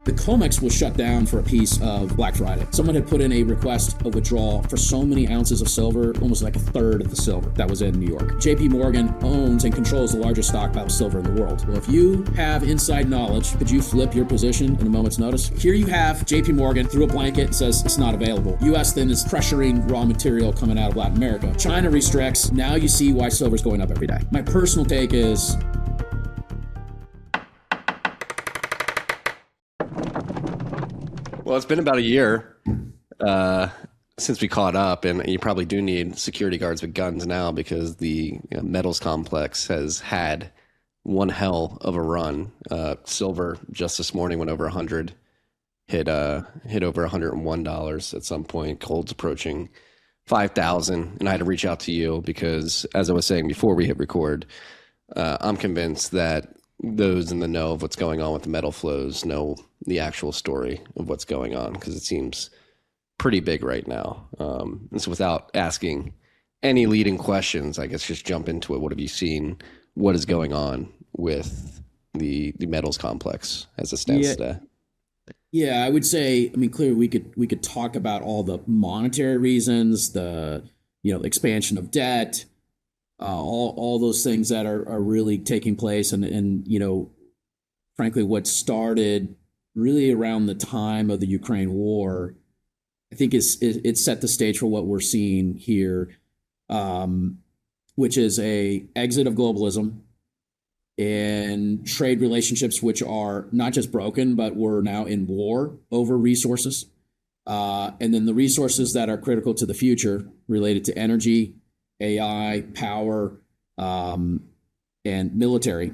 The COMEX was shut down for a piece of Black Friday. Someone had put in a request of withdrawal for so many ounces of silver, almost like a third of the silver that was in New York. JP Morgan owns and controls the largest stockpile of silver in the world. Well, if you have inside knowledge, could you flip your position in a moment's notice? Here you have JP Morgan through a blanket and says it's not available. US then is pressuring raw material coming out of Latin America. China restricts. Now you see why silver's going up every day. My personal take is, well, it's been about a year since we caught up, and you probably do need security guards with guns now because the metals complex has had one hell of a run. Silver just this morning went over 100, hit over $101 at some point. Gold's approaching 5,000, and I had to reach out to you because, as I was saying before we hit record, I'm convinced that those in the know of what's going on with the metal flows know the actual story of what's going on, because it seems pretty big right now. And so without asking any leading questions, I guess just jump into it. What have you seen? What is going on with the metals complex as it stands today? Yeah, I would say, I mean, clearly we could talk about all the monetary reasons, the expansion of debt, all those things that are really taking place, and frankly, what started really around the time of the Ukraine war, I think it set the stage for what we're seeing here, which is a exit of globalism and trade relationships, which are not just broken, but we're now in war over resources, and then the resources that are critical to the future related to energy, AI, power, and military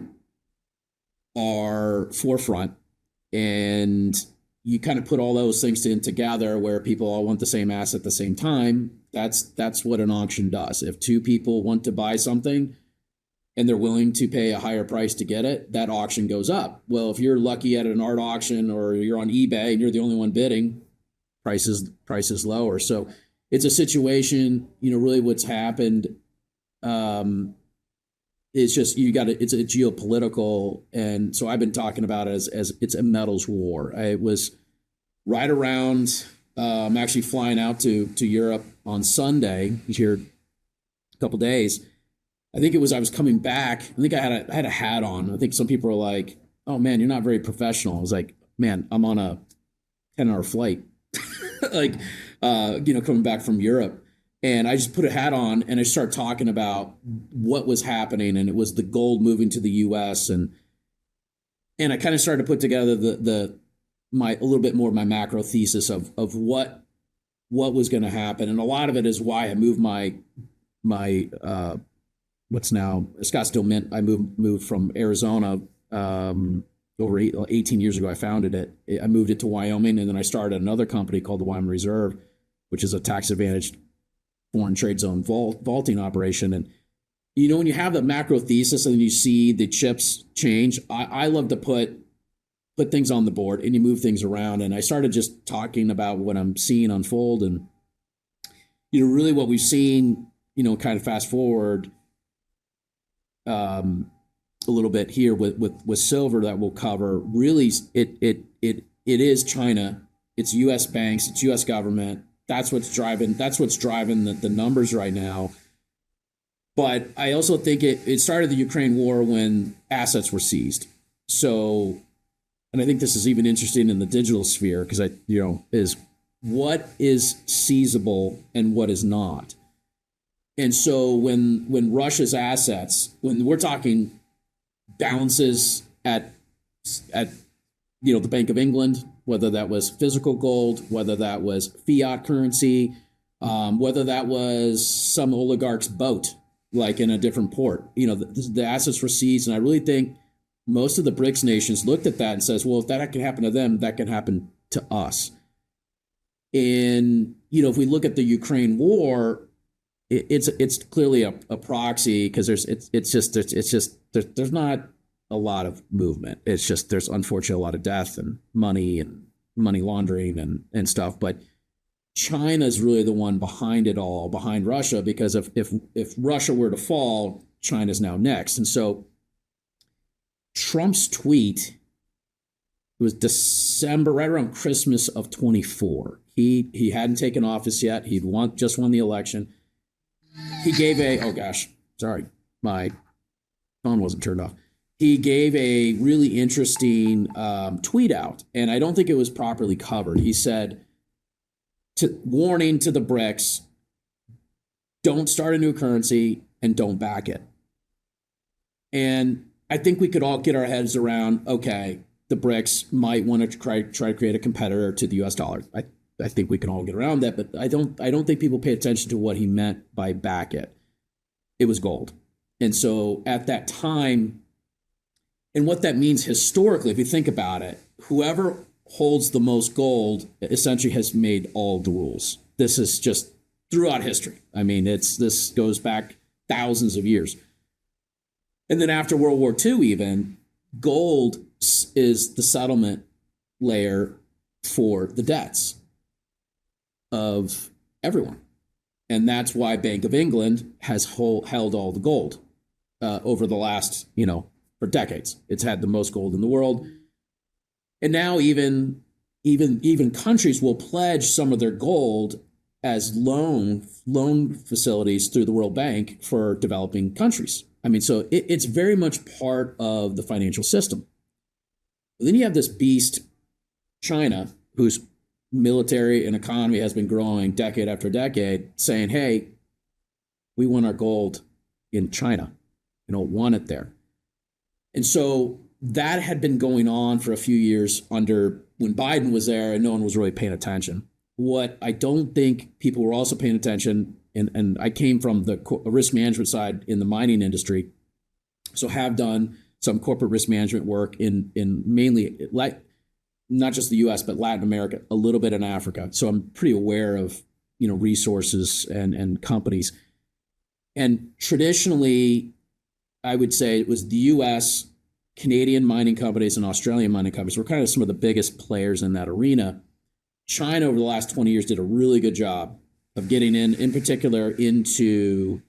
are forefront. And you kind of put all those things together where people all want the same asset at the same time. That's what an auction does. If two people want to buy something and they're willing to pay a higher price to get it, that auction goes up. Well, if you're lucky at an art auction or you're on eBay and you're the only one bidding, price is lower. So it's a situation, really what's happened is just it's a geopolitical. And so I've been talking about it as it's a metals war. It was right around, I'm actually flying out to Europe on Sunday, here a couple days. I think I was coming back. I think I had a hat on. I think some people were like, oh man, you're not very professional. I was like, man, I'm on a 10-hour flight. Coming back from Europe, and I just put a hat on and I started talking about what was happening, and it was the gold moving to the U.S. and I kind of started to put together a little bit more of my macro thesis of what was going to happen, and a lot of it is why I moved my what's now Scottsdale Mint. I moved from Arizona. Over 18 years ago, I founded it. I moved it to Wyoming, and then I started another company called the Wyoming Reserve, which is a tax-advantaged foreign trade zone vaulting operation. And, when you have the macro thesis and you see the chips change, I love to put things on the board and you move things around. And I started just talking about what I'm seeing unfold. And, really what we've seen, kind of fast forward a little bit here with silver that we'll cover. Really, it is China. It's U.S. banks. It's U.S. government. That's what's driving the numbers right now. But I also think it started the Ukraine war when assets were seized. So, and I think this is even interesting in the digital sphere because is what is seizable and what is not. And so when Russia's assets, when we're talking balances at the Bank of England, whether that was physical gold, whether that was fiat currency, whether that was some oligarch's boat, like in a different port, the assets were seized. And I really think most of the BRICS nations looked at that and says, well, if that can happen to them, that can happen to us. And, if we look at the Ukraine war, it's clearly a proxy because there's not a lot of movement. It's just there's unfortunately a lot of death and money laundering and stuff. But China's really the one behind it all, behind Russia, because if Russia were to fall, China's now next. And so Trump's tweet It was December, right around Christmas of 24. He hadn't taken office yet. He'd just won the election. He gave oh gosh, sorry, my phone wasn't turned off. He gave a really interesting tweet out, and I don't think it was properly covered. He said, warning to the BRICS, don't start a new currency and don't back it. And I think we could all get our heads around, okay, the BRICS might want to try to create a competitor to the US dollar. I think we can all get around that, but I don't think people pay attention to what he meant by back it. It was gold. And so at that time, and what that means historically, if you think about it, whoever holds the most gold essentially has made all the rules. This is just throughout history. I mean, this goes back thousands of years. And then after World War II, even, gold is the settlement layer for the debts of everyone. And that's why Bank of England has held all the gold over the last, for decades. It's had the most gold in the world. And now even countries will pledge some of their gold as loan facilities through the World Bank for developing countries. I mean, so it's very much part of the financial system. But then you have this beast, China, whose military and economy has been growing decade after decade, saying, hey, we want our gold in China. Want it there. And so that had been going on for a few years when Biden was there and no one was really paying attention. What I don't think people were also paying attention, and I came from the risk management side in the mining industry, so have done some corporate risk management work in mainly, not just the US, but Latin America, a little bit in Africa. So I'm pretty aware of, resources and companies. And traditionally, I would say it was the US, Canadian mining companies, and Australian mining companies were kind of some of the biggest players in that arena. China over the last 20 years did a really good job of getting in particular into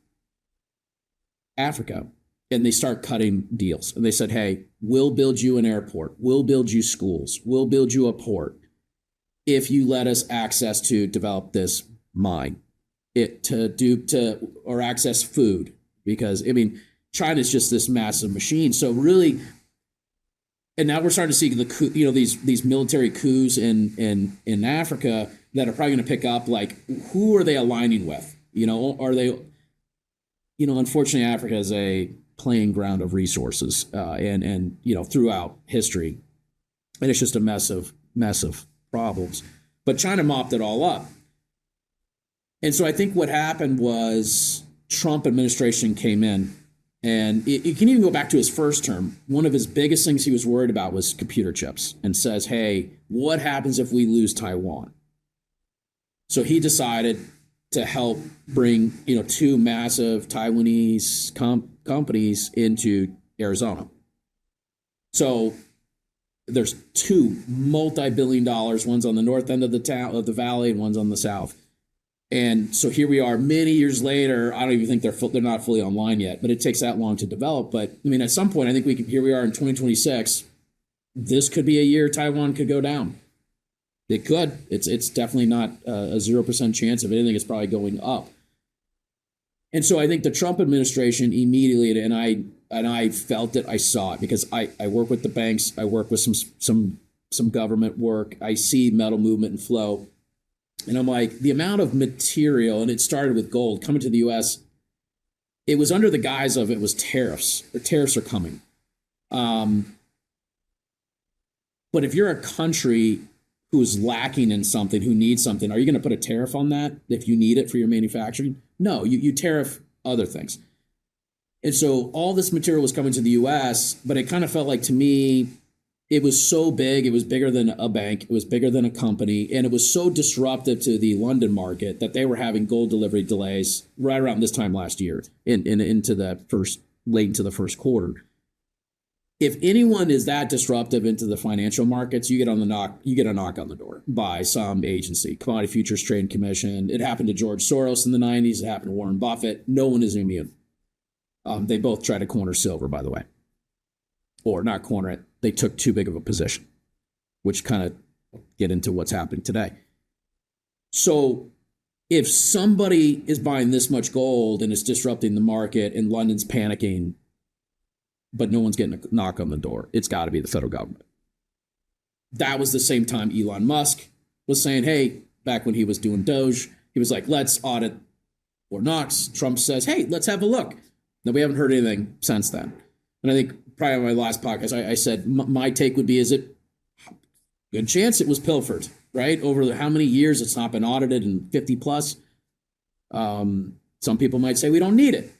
Africa. And they start cutting deals. And they said, hey, we'll build you an airport. We'll build you schools. We'll build you a port if you let us access to develop this mine, or access food. Because, China's just this massive machine. So really, and now we're starting to see these military coups in Africa that are probably going to pick up, like, who are they aligning with? Are they, unfortunately, Africa is a playing ground of resources and throughout history. And it's just a mess of problems. But China mopped it all up. And so I think what happened was Trump administration came in. And you can even go back to his first term. One of his biggest things he was worried about was computer chips, and says, hey, what happens if we lose Taiwan? So he decided to help bring, two massive Taiwanese companies into Arizona. So there's two multi-billion dollars. One's on the north end of the valley, and one's on the south. And so here we are many years later. I don't even think they're not fully online yet, but it takes that long to develop. But at some point, I think here we are in 2026. This could be a year Taiwan could go down. It could. It's definitely not a 0% chance. If anything, it's probably going up. And so I think the Trump administration immediately, and I felt it, I saw it, because I work with the banks, I work with some government work, I see metal movement and flow. And I'm like, the amount of material, and it started with gold coming to the U.S., it was under the guise of it was tariffs. The tariffs are coming. But if you're a country who's lacking in something, who needs something, are you going to put a tariff on that if you need it for your manufacturing? No, you tariff other things. And so all this material was coming to the U.S., but it kind of felt like, to me, it was so big, it was bigger than a bank, it was bigger than a company, and it was so disruptive to the London market that they were having gold delivery delays right around this time last year, late into the first quarter. If anyone is that disruptive into the financial markets, you get a knock on the door by some agency, Commodity Futures Trading Commission. It happened to George Soros in the 90s. It happened to Warren Buffett. No one is immune. They both try to corner silver, by the way, or not corner it. They took too big of a position. which kind of get into what's happening today. So if somebody is buying this much gold and it's disrupting the market and London's panicking, but no one's getting a knock on the door, it's got to be the federal government. That was the same time Elon Musk was saying, hey, back when he was doing Doge, he was like, let's audit Fort Knox. Trump says, hey, let's have a look. Now, we haven't heard anything since then. And I think probably on my last podcast, I said my take would be, is it good chance it was pilfered, right? Over how many years it's not been audited, and 50 plus. Some people might say we don't need it.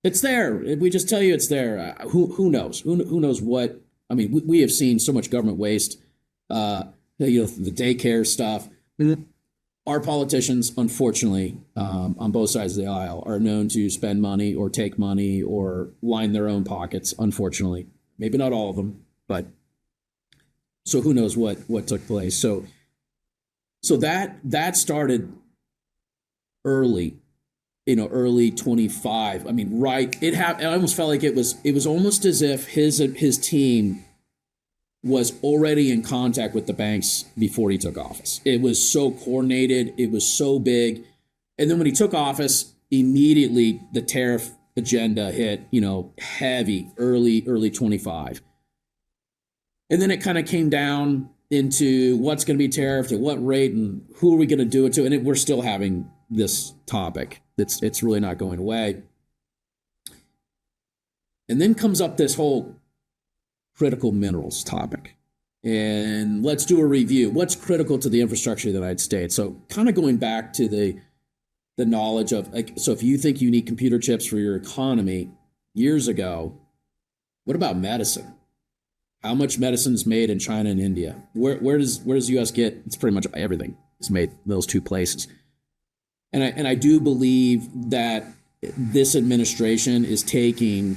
It's there. We just tell you it's there. Who knows? Who knows what? I mean, we have seen so much government waste. The daycare stuff. Our politicians, unfortunately, on both sides of the aisle, are known to spend money or take money or line their own pockets. Unfortunately, maybe not all of them, but so who knows what took place. So that started early. Early 25. I mean, right. I almost felt like it was almost as if his team was already in contact with the banks before he took office. It was so coordinated. It was so big. And then when he took office, immediately the tariff agenda hit, heavy, early 25. And then it kind of came down into what's going to be tariffed at what rate and who are we going to do it to. And we're still having this topic. It's really not going away. And then comes up this whole critical minerals topic. And let's do a review. What's critical to the infrastructure of the United States? So kind of going back to the knowledge of, so if you think you need computer chips for your economy years ago, what about medicine? How much medicine is made in China and India? Where does the U.S. get? It's pretty much everything is made in those two places. And I do believe that this administration is taking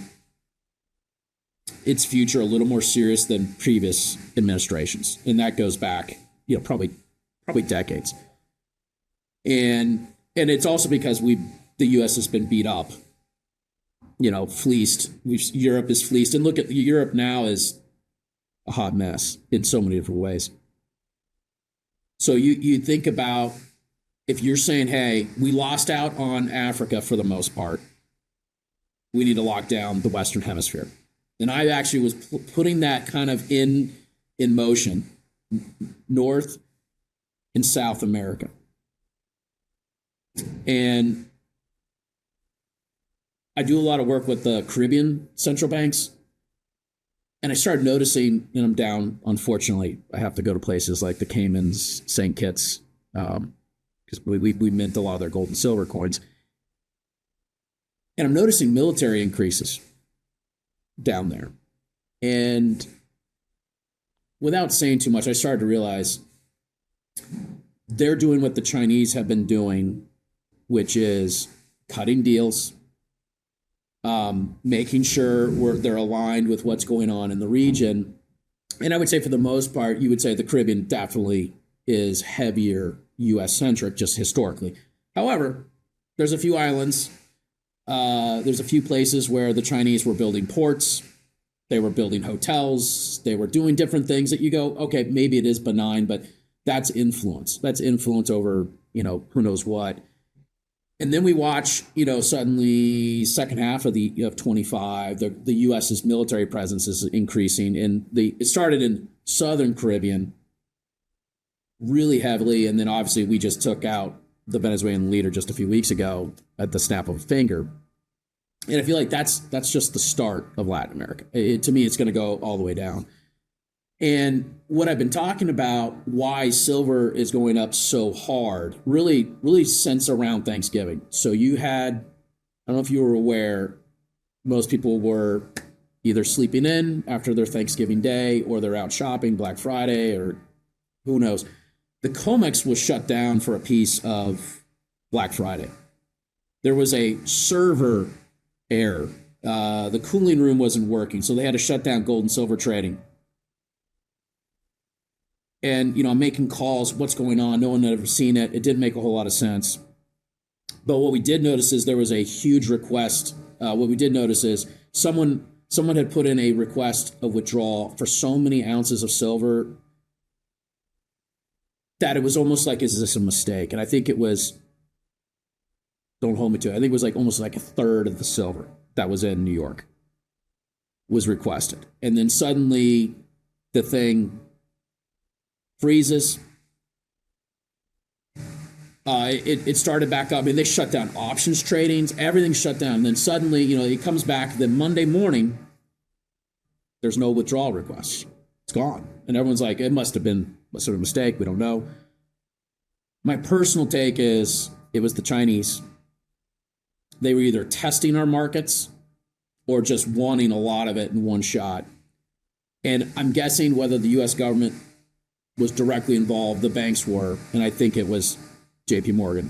its future a little more serious than previous administrations, and that goes back, probably decades. And it's also because the U.S. has been beat up, fleeced. Europe is fleeced, and look at Europe now is a hot mess in so many different ways. So you think about, if you're saying, hey, we lost out on Africa for the most part, we need to lock down the Western Hemisphere. And I actually was putting that kind of in motion, North and South America. And I do a lot of work with the Caribbean central banks. And I started noticing, and I'm down, unfortunately, I have to go to places like the Caymans, St. Kitts, because we mint a lot of their gold and silver coins. And I'm noticing military increases down there. And without saying too much, I started to realize they're doing what the Chinese have been doing, which is cutting deals, making sure they're aligned with what's going on in the region. And I would say for the most part, you would say the Caribbean definitely is heavier U.S.-centric, just historically. However, there's a few islands. There's a few places where the Chinese were building ports. They were building hotels. They were doing different things that you go, okay, maybe it is benign, but that's influence. That's influence over, who knows what. And then we watch, suddenly second half of 25, the U.S.'s military presence is increasing. And it started in Southern Caribbean really heavily. And then obviously we just took out the Venezuelan leader just a few weeks ago at the snap of a finger. And I feel like that's just the start of Latin America. To me, it's going to go all the way down. And what I've been talking about, why silver is going up so hard, really since around Thanksgiving. So you had, I don't know if you were aware, most people were either sleeping in after their Thanksgiving day, or they're out shopping Black Friday, or who knows. The COMEX was shut down for a piece of Black Friday. There was a server error. The cooling room wasn't working, so they had to shut down gold and silver trading. And, I'm making calls, what's going on? No one had ever seen it. It didn't make a whole lot of sense. But what we did notice is there was a huge request. What we did notice is someone someone had put in a request of withdrawal for so many ounces of silver that it was almost like, is this a mistake? And I think it was, don't hold me to it, I think it was like almost like a third of the silver that was in New York was requested. And then suddenly the thing freezes. It started back up. I mean, they shut down options tradings, everything's shut down. And then suddenly, it comes back. Then Monday morning, there's no withdrawal requests. It's gone. And everyone's like, it must have been a sort of mistake. We don't know. My personal take is it was the Chinese. They were either testing our markets or just wanting a lot of it in one shot. And I'm guessing whether the U.S. government was directly involved, the banks were, and I think it was JP Morgan.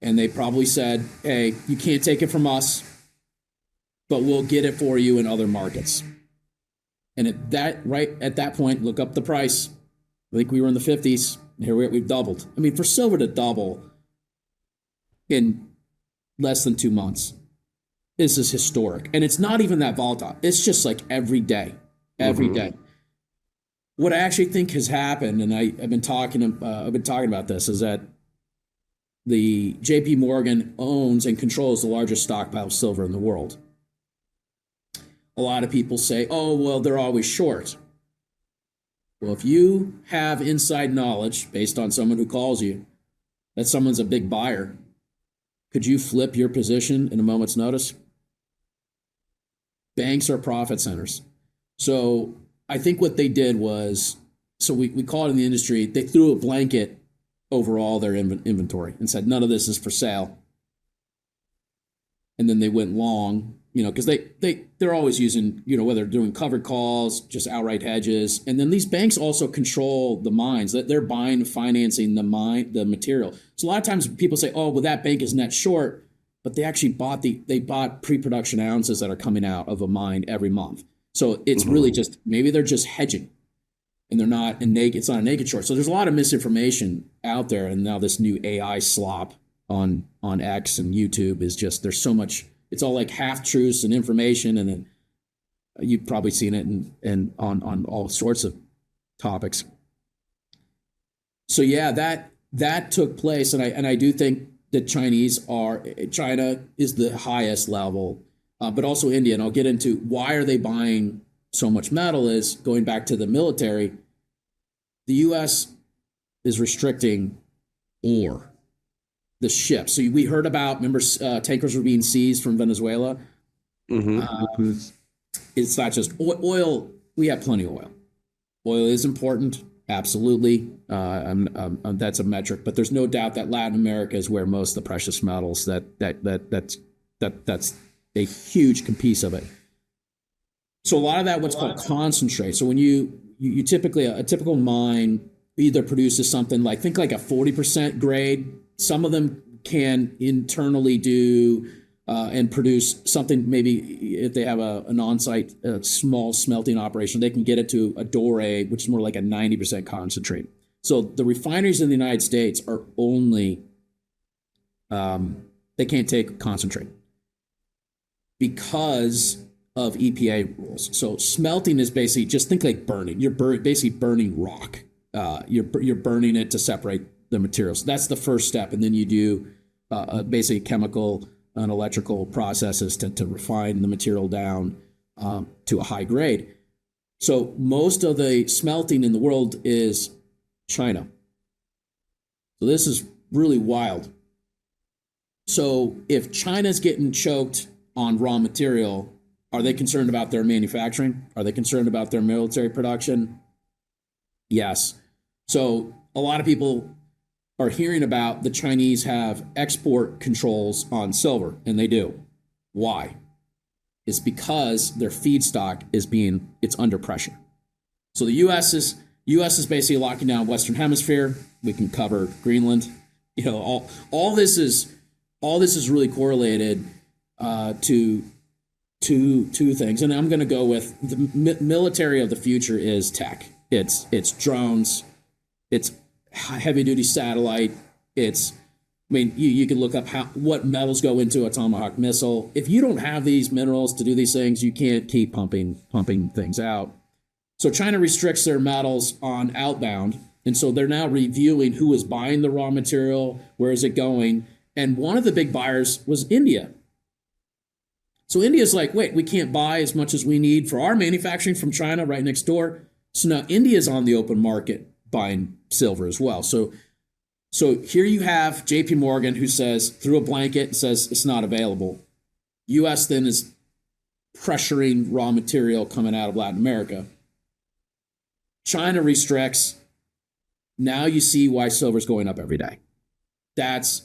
And they probably said, hey, you can't take it from us, but we'll get it for you in other markets. And at that point, look up the price. I think we were in the 50s. Here we've doubled. I mean, for silver to double in less than 2 months, this is historic. And it's not even that volatile. It's just like every day. What I actually think has happened, and I've been talking about this, is that the JP Morgan owns and controls the largest stockpile of silver in the world. A lot of people say, oh, well, they're always short. Well, if you have inside knowledge based on someone who calls you that someone's a big buyer, could you flip your position in a moment's notice? Banks are profit centers. So I think what they did was, so we call it in the industry, they threw a blanket over all their inventory and said, none of this is for sale. And then they went long, because they're always using, whether they're doing covered calls, just outright hedges. And then these banks also control the mines, that they're buying, financing the material. So a lot of times people say, oh, well, that bank is net short, but they actually bought pre-production ounces that are coming out of a mine every month. So it's really just, maybe they're just hedging and they're not it's not a naked short. So there's a lot of misinformation out there. And now this new AI slop on X and YouTube is just, there's so much, it's all like half truths and information. And then you've probably seen it and on all sorts of topics. So yeah, that took place. And I do think that China is the highest level, but also India. And I'll get into why are they buying so much metal is going back to the military. The U.S. is restricting ore, the ships. So we heard about, remember, tankers were being seized from Venezuela. It's not just oil. We have plenty of oil. Oil is important. Absolutely. That's a metric, but there's no doubt that Latin America is where most of the precious metals that's a huge piece of it. So a lot of that, what's called concentrate. So when you typically, a typical mine either produces something like, think like a 40% grade. Some of them can internally do and produce something, maybe if they have an on-site small smelting operation, they can get it to a doré, which is more like a 90% concentrate. So the refineries in the United States are only, they can't take concentrate because of EPA rules. So smelting is basically, just think like burning. You're basically burning rock. You're burning it to separate the materials. That's the first step. And then you do basically chemical and electrical processes to refine the material down to a high grade. So most of the smelting in the world is China. So this is really wild. So if China's getting choked on raw material, are they concerned about their manufacturing? Are they concerned about their military production? Yes. So a lot of people are hearing about the Chinese have export controls on silver, and they do. Why? It's because their feedstock it's under pressure. So the U.S. is basically locking down Western Hemisphere. We can cover Greenland. All this is really correlated to two things, and I'm going to go with the military of the future is tech. It's drones, it's heavy duty satellite, it's I mean, you can look up what metals go into a Tomahawk missile. If you don't have these minerals to do these things, you can't keep pumping things out. So China restricts their metals on outbound, and so they're now reviewing who is buying the raw material, where is it going, and one of the big buyers was India. So India's like, wait, we can't buy as much as we need for our manufacturing from China right next door. So now India's on the open market buying silver as well. So here you have JP Morgan, who says, through a blanket, says it's not available. US then is pressuring raw material coming out of Latin America. China restricts. Now you see why silver's going up every day. It's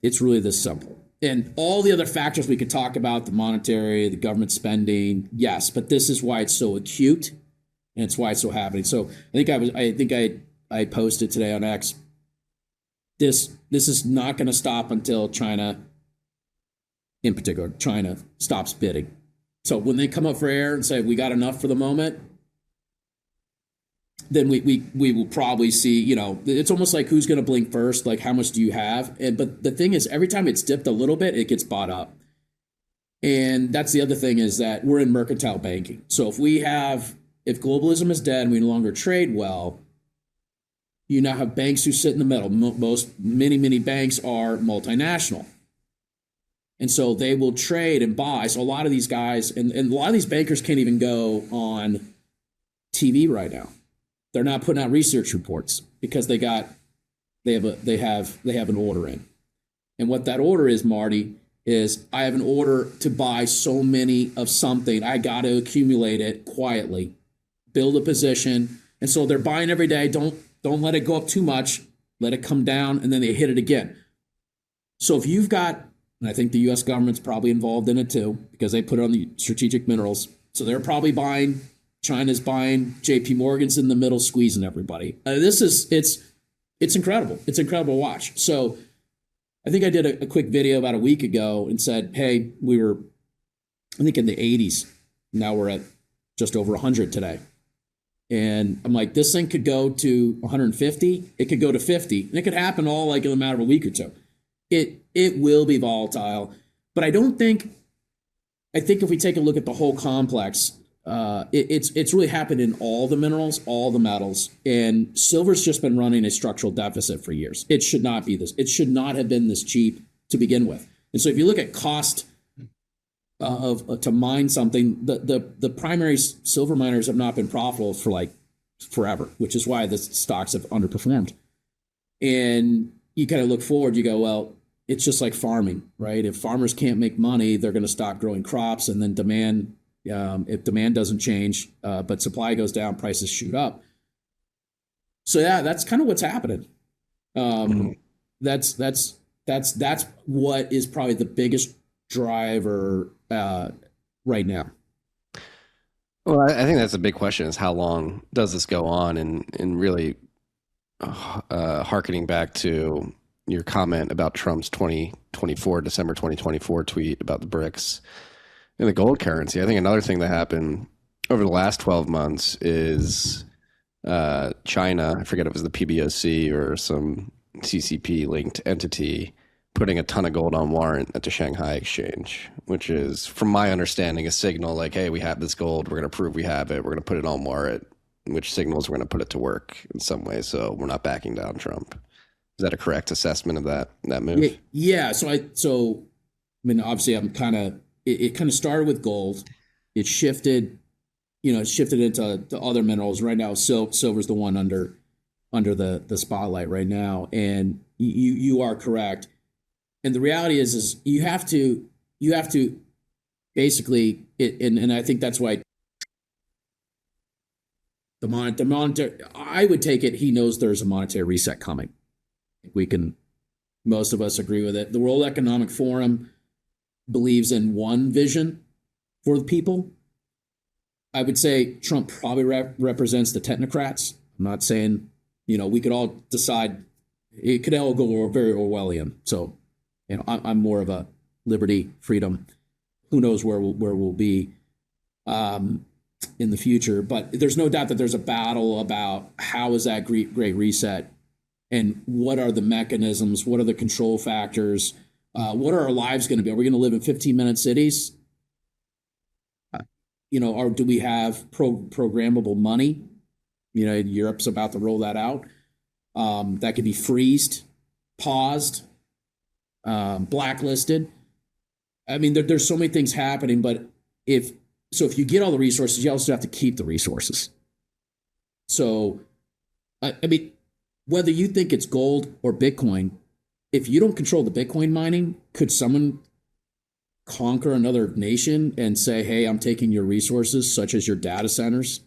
really this simple. And all the other factors we could talk about, the monetary, the government spending, yes, but this is why it's so acute, and it's why it's so happening. So I posted today on X. This is not going to stop until China, in particular, China stops bidding. So when they come up for air and say we got enough for the moment, then we will probably see, it's almost like who's going to blink first, like how much do you have? But the thing is, every time it's dipped a little bit, it gets bought up. And that's the other thing, is that we're in mercantile banking. So if globalism is dead and we no longer trade well, you now have banks who sit in the middle. Many banks are multinational. And so they will trade and buy. So a lot of these guys and a lot of these bankers can't even go on TV right now. They're not putting out research reports because they have an order in. And what that order is, Marty, is I have an order to buy so many of something. I got to accumulate it quietly, build a position. And so they're buying every day. Don't let it go up too much. Let it come down, and then they hit it again. So if you've got, and I think the U.S. government's probably involved in it too, because they put it on the strategic minerals. So they're probably buying. China's buying. JP Morgan's in the middle, squeezing everybody. It's incredible. It's incredible to watch. So I think I did a quick video about a week ago and said, hey, we were, I think, in the 80s. Now we're at just over 100 today. And I'm like, this thing could go to 150. It could go to 50. And it could happen all like in a matter of a week or two. It will be volatile. But I think if we take a look at the whole complex, it's really happened in all the minerals, all the metals, and silver's just been running a structural deficit for years. It should not be this. It should not have been this cheap to begin with. And so if you look at cost to mine something, the primary silver miners have not been profitable for like forever, which is why the stocks have underperformed. And you kind of look forward, you go, well, it's just like farming, right? If farmers can't make money, they're going to stop growing crops, and then demand. If demand doesn't change, but supply goes down, prices shoot up. So yeah, that's kind of what's happening. That's what is probably the biggest driver right now. Well, I think that's a big question: is how long does this go on? And really, hearkening back to your comment about Trump's December 2024 tweet about the BRICS. In the gold currency, I think another thing that happened over the last 12 months is China, I forget if it was the PBOC or some CCP-linked entity, putting a ton of gold on warrant at the Shanghai exchange, which is, from my understanding, a signal like, hey, we have this gold, we're going to prove we have it, we're going to put it on warrant, which signals we're going to put it to work in some way, so we're not backing down Trump. Is that a correct assessment of that move? Yeah, so obviously I'm kind of, it kind of started with gold. It shifted into other minerals. Right now, silver's the one under the spotlight right now. And you are correct. And the reality is you have to basically, and I think that's why the monetary, I would take it, he knows there's a monetary reset coming. Most of us agree with it. The World Economic Forum believes in one vision for the people. I would say Trump probably represents the technocrats. I'm not saying, we could all decide. It could all go very Orwellian. So, I'm more of a liberty, freedom. Who knows where we'll be in the future. But there's no doubt that there's a battle about how is that great reset And what are the mechanisms? What are the control factors? What are our lives going to be? Are we going to live in 15-minute cities? Or do we have programmable money? Europe's about to roll that out. That could be freezed, paused, blacklisted. I mean, there's so many things happening, but if you get all the resources, you also have to keep the resources. So, I mean, whether you think it's gold or Bitcoin, if you don't control the Bitcoin mining, could someone conquer another nation and say, hey, I'm taking your resources, such as your data centers,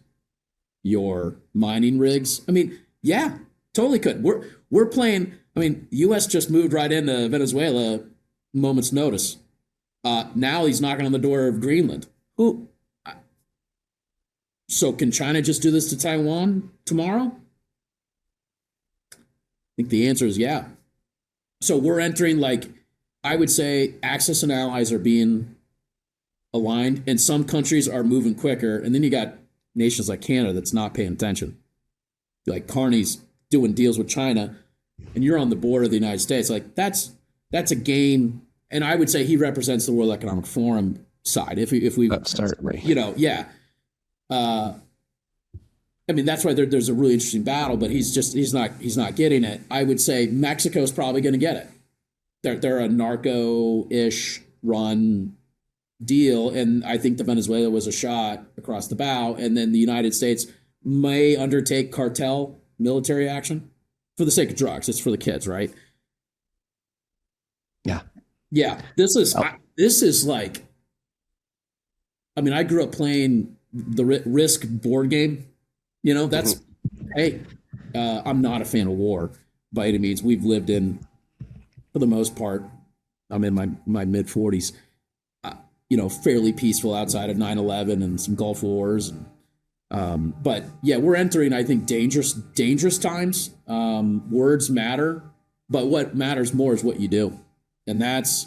your mining rigs? I mean, yeah, totally could. We're playing. I mean, U.S. just moved right into Venezuela, moment's notice. Now he's knocking on the door of Greenland. So can China just do this to Taiwan tomorrow? I think the answer is yeah. So we're entering, I would say, Axis and allies are being aligned, and some countries are moving quicker. And then you got nations like Canada that's not paying attention. Like Carney's doing deals with China, and you're on the border of the United States. That's a game. And I would say he represents the World Economic Forum side. If we certainly, yeah. I mean, that's why there's a really interesting battle, but he's not getting it. I would say Mexico's probably going to get it. They're a narco-ish run deal, and I think the Venezuela was a shot across the bow, and then the United States may undertake cartel military action for the sake of drugs. It's for the kids, right? Yeah. This is like, I mean, I grew up playing the Risk board game. That's, hey, I'm not a fan of war by any means. We've lived in, for the most part, I'm in my mid 40s, fairly peaceful outside of 9/11 and some Gulf Wars. But yeah, we're entering, I think, dangerous times. Words matter, but what matters more is what you do. And that's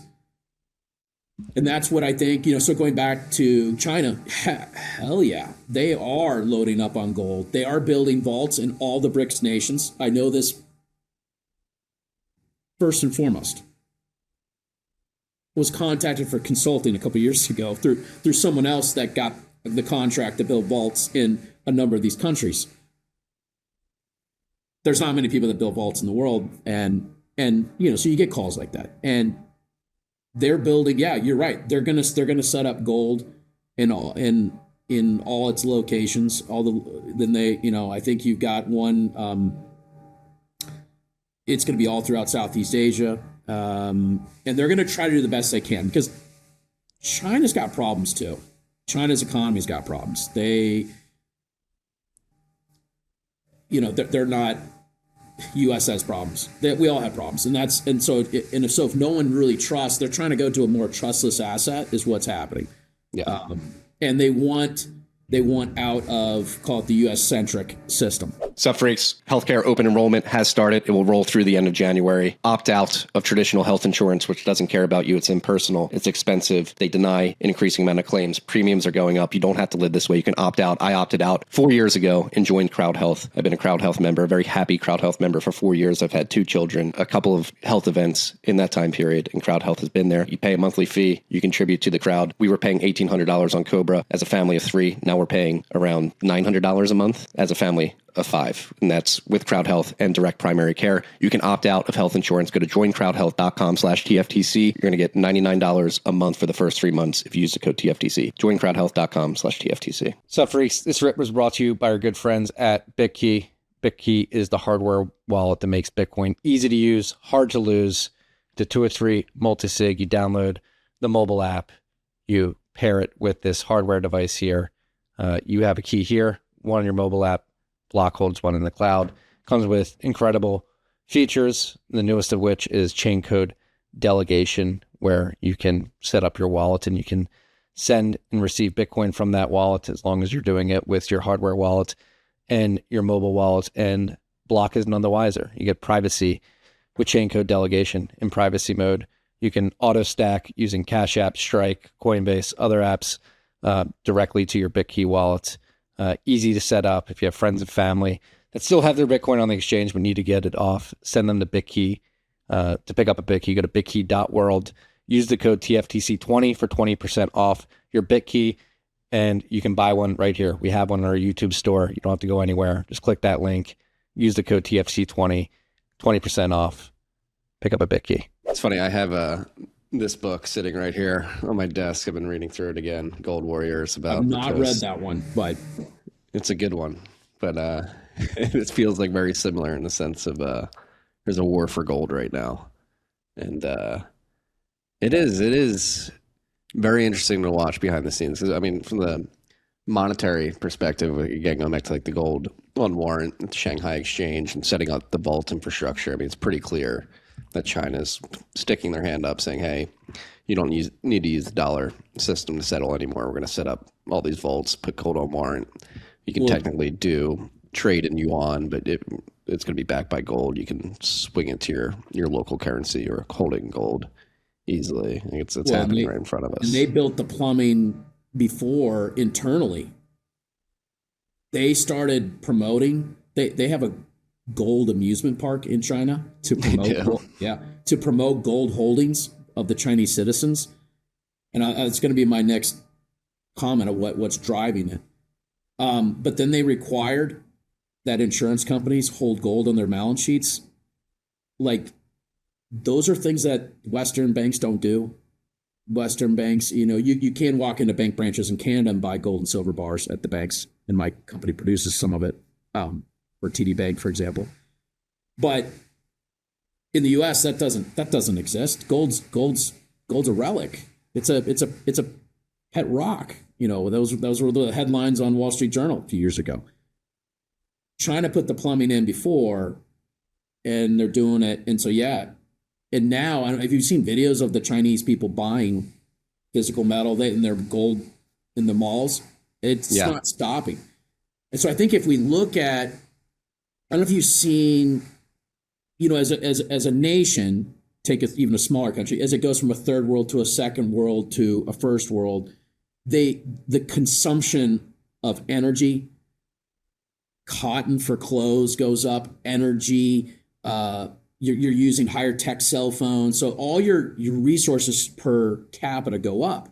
what I think, so going back to China, hell yeah, they are loading up on gold. They are building vaults in all the BRICS nations. I know this first and foremost. Was contacted for consulting a couple of years ago through someone else that got the contract to build vaults in a number of these countries. There's not many people that build vaults in the world, and so you get calls like that. And they're building, yeah, you're right. They're gonna set up gold in all its locations. I think you've got one. It's gonna be all throughout Southeast Asia, and they're gonna try to do the best they can because China's got problems too. China's economy's got problems. They're not. U.S. has problems. We all have problems, and so if no one really trusts, they're trying to go to a more trustless asset. Is what's happening. Yeah, and they want out of, call it, the U.S.-centric system. Sup, freaks. Healthcare open enrollment has started. It will roll through the end of January. Opt out of traditional health insurance, which doesn't care about you. It's impersonal. It's expensive. They deny an increasing amount of claims. Premiums are going up. You don't have to live this way. You can opt out. I opted out 4 years ago and joined CrowdHealth. I've been a CrowdHealth member, a very happy CrowdHealth member for 4 years. I've had 2 children, a couple of health events in that time period, and CrowdHealth has been there. You pay a monthly fee. You contribute to the crowd. We were paying $1,800 on Cobra as a family of 3. Now we're paying around $900 a month as a family of 5, and that's with CrowdHealth and direct primary care. You can opt out of health insurance. Go to joincrowdhealth.com/TFTC. You're going to get $99 a month for the first 3 months if you use the code TFTC. Joincrowdhealth.com/TFTC. Sup, freaks. This rip was brought to you by our good friends at Bitkey. Bitkey is the hardware wallet that makes Bitcoin easy to use, hard to lose. The 203 multi-sig. You download the mobile app. You pair it with this hardware device here. You have a key here, one on your mobile app. Block holds one in the cloud. Comes with incredible features, the newest of which is chain code delegation, where you can set up your wallet and you can send and receive Bitcoin from that wallet as long as you're doing it with your hardware wallet and your mobile wallet. And Block is none the wiser. You get privacy with chain code delegation in privacy mode. You can auto stack using Cash App, Strike, Coinbase, other apps directly to your Bitkey wallet. easy to set up. If you have friends and family that still have their Bitcoin on the exchange but need to get it off, send them to Bitkey to pick up a Bitkey. Go to bitkey.world. Use the code TFTC20 for 20% off your Bitkey, and you can buy one right here. We have one in our YouTube store. You don't have to go anywhere. Just click that link. Use the code TFTC20, 20% off. Pick up a Bitkey. It's funny. I have this book sitting right here on my desk. I've been reading through it again. Gold Warriors. About I've not read that one, but it's a good one. But it feels like very similar in the sense of there's a war for gold right now, and it is very interesting to watch behind the scenes. 'Cause, I mean, from the monetary perspective, again, going back to like the gold on warrant at the Shanghai Exchange and setting up the vault infrastructure, I mean, it's pretty clear that China's sticking their hand up saying, hey, you don't need to use the dollar system to settle anymore. We're going to set up all these vaults, put gold on warrant. You can technically do trade in yuan, but it's going to be backed by gold. You can swing it to your local currency or holding gold easily. It's happening right in front of us. And they built the plumbing before internally. They started promoting. They have a gold amusement park in China to promote to promote gold holdings of the Chinese citizens. And it's going to be my next comment of what's driving it. But then they required that insurance companies hold gold on their balance sheets. Like, those are things that Western banks don't do. Western banks, you can walk into bank branches in Canada and buy gold and silver bars at the banks, and my company produces some of it, for TD Bank, for example. But in the U.S., that doesn't exist. Gold's a relic. It's a pet rock. Those were the headlines on Wall Street Journal a few years ago. China put the plumbing in before, and they're doing it. And so, and now, I don't know if you've seen videos of the Chinese people buying physical metal and their gold in the malls. It's not stopping. And so I think if we look at, I don't know if you've seen, as a nation, take even a smaller country, as it goes from a third world to a second world to a first world, the consumption of energy, cotton for clothes goes up, energy, you're using higher tech cell phones. So all your resources per capita go up.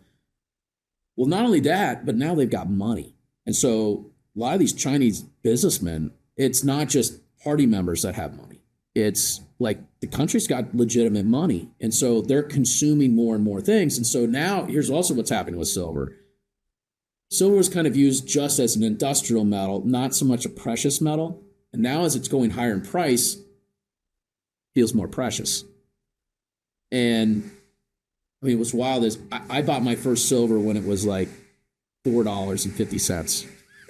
Well, not only that, but now they've got money. And so a lot of these Chinese businessmen, it's not just party members that have money. It's like the country's got legitimate money. And so they're consuming more and more things. And so now here's also what's happening with silver. Silver was kind of used just as an industrial metal, not so much a precious metal. And now as it's going higher in price, it feels more precious. And I mean, what's wild is I bought my first silver when it was like $4.50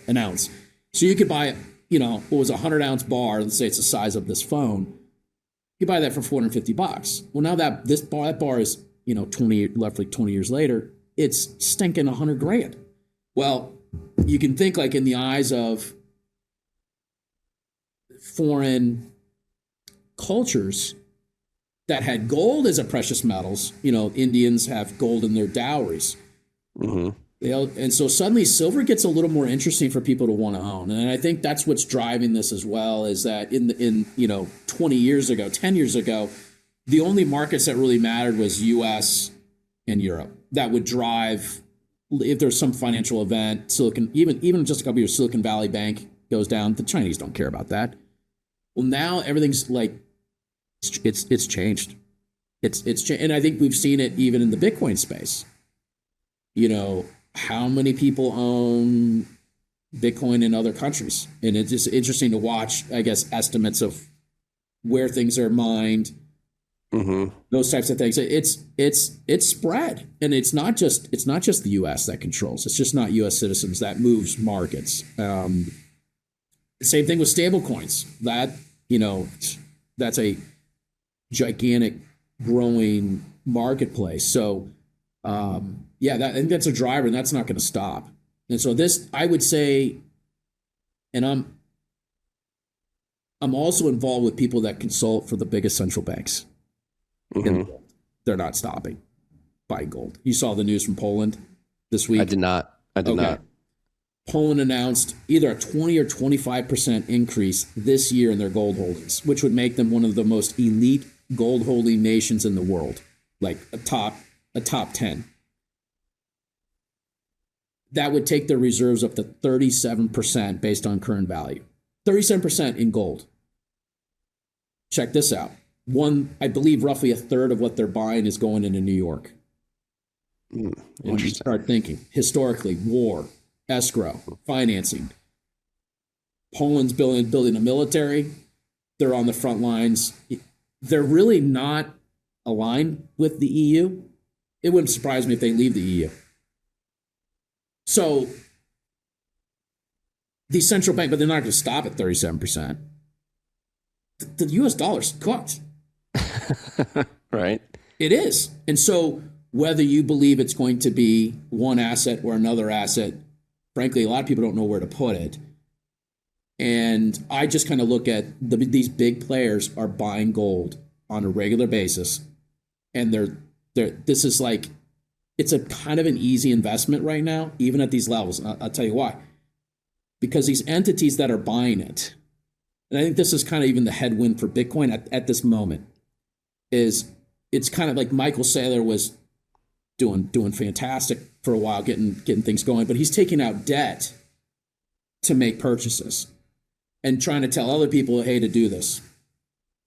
an ounce. So you could buy, what was a 100-ounce bar, let's say it's the size of this phone. You buy that for $450. Well, now that bar is, roughly 20 years later, it's stinking $100,000. Well, you can think like in the eyes of foreign cultures that had gold as a precious metals. Indians have gold in their dowries. Mm-hmm. And so suddenly silver gets a little more interesting for people to want to own. And I think that's what's driving this as well, is that in 20 years ago, 10 years ago, the only markets that really mattered was US and Europe. That would drive, if there's some financial event, even just a couple years, Silicon Valley Bank goes down, the Chinese don't care about that. Well, now everything's like, it's changed. It's changed. And I think we've seen it even in the Bitcoin space. How many people own Bitcoin in other countries? And it's just interesting to watch, I guess, estimates of where things are mined, those types of things. It's spread, and it's not just the U.S. that controls. It's just not U.S. citizens that moves markets. Same thing with stable coins. That's a gigantic growing marketplace. So I think that's a driver, and that's not going to stop. And so this, I would say, and I'm also involved with people that consult for the biggest central banks. Mm-hmm. They're not stopping buying gold. You saw the news from Poland this week? I did not. Poland announced either a 20 or 25% increase this year in their gold holdings, which would make them one of the most elite gold holding nations in the world, like a top 10. That would take their reserves up to 37% based on current value. 37% in gold. Check this out. I believe roughly a third of what they're buying is going into New York. When you start thinking, historically, war, escrow, financing. Poland's building a military. They're on the front lines. They're really not aligned with the EU. It wouldn't surprise me if they leave the EU. So the central bank, but they're not going to stop at 37%. The US dollar's cooked. Right. It is. And so whether you believe it's going to be one asset or another asset, frankly, a lot of people don't know where to put it. And I just kind of look at these big players are buying gold on a regular basis. And this is like, it's a kind of an easy investment right now, even at these levels. And I'll tell you why. Because these entities that are buying it, and I think this is kind of even the headwind for Bitcoin at this moment, is it's kind of like Michael Saylor was doing fantastic for a while, getting things going, but he's taking out debt to make purchases and trying to tell other people, hey, to do this.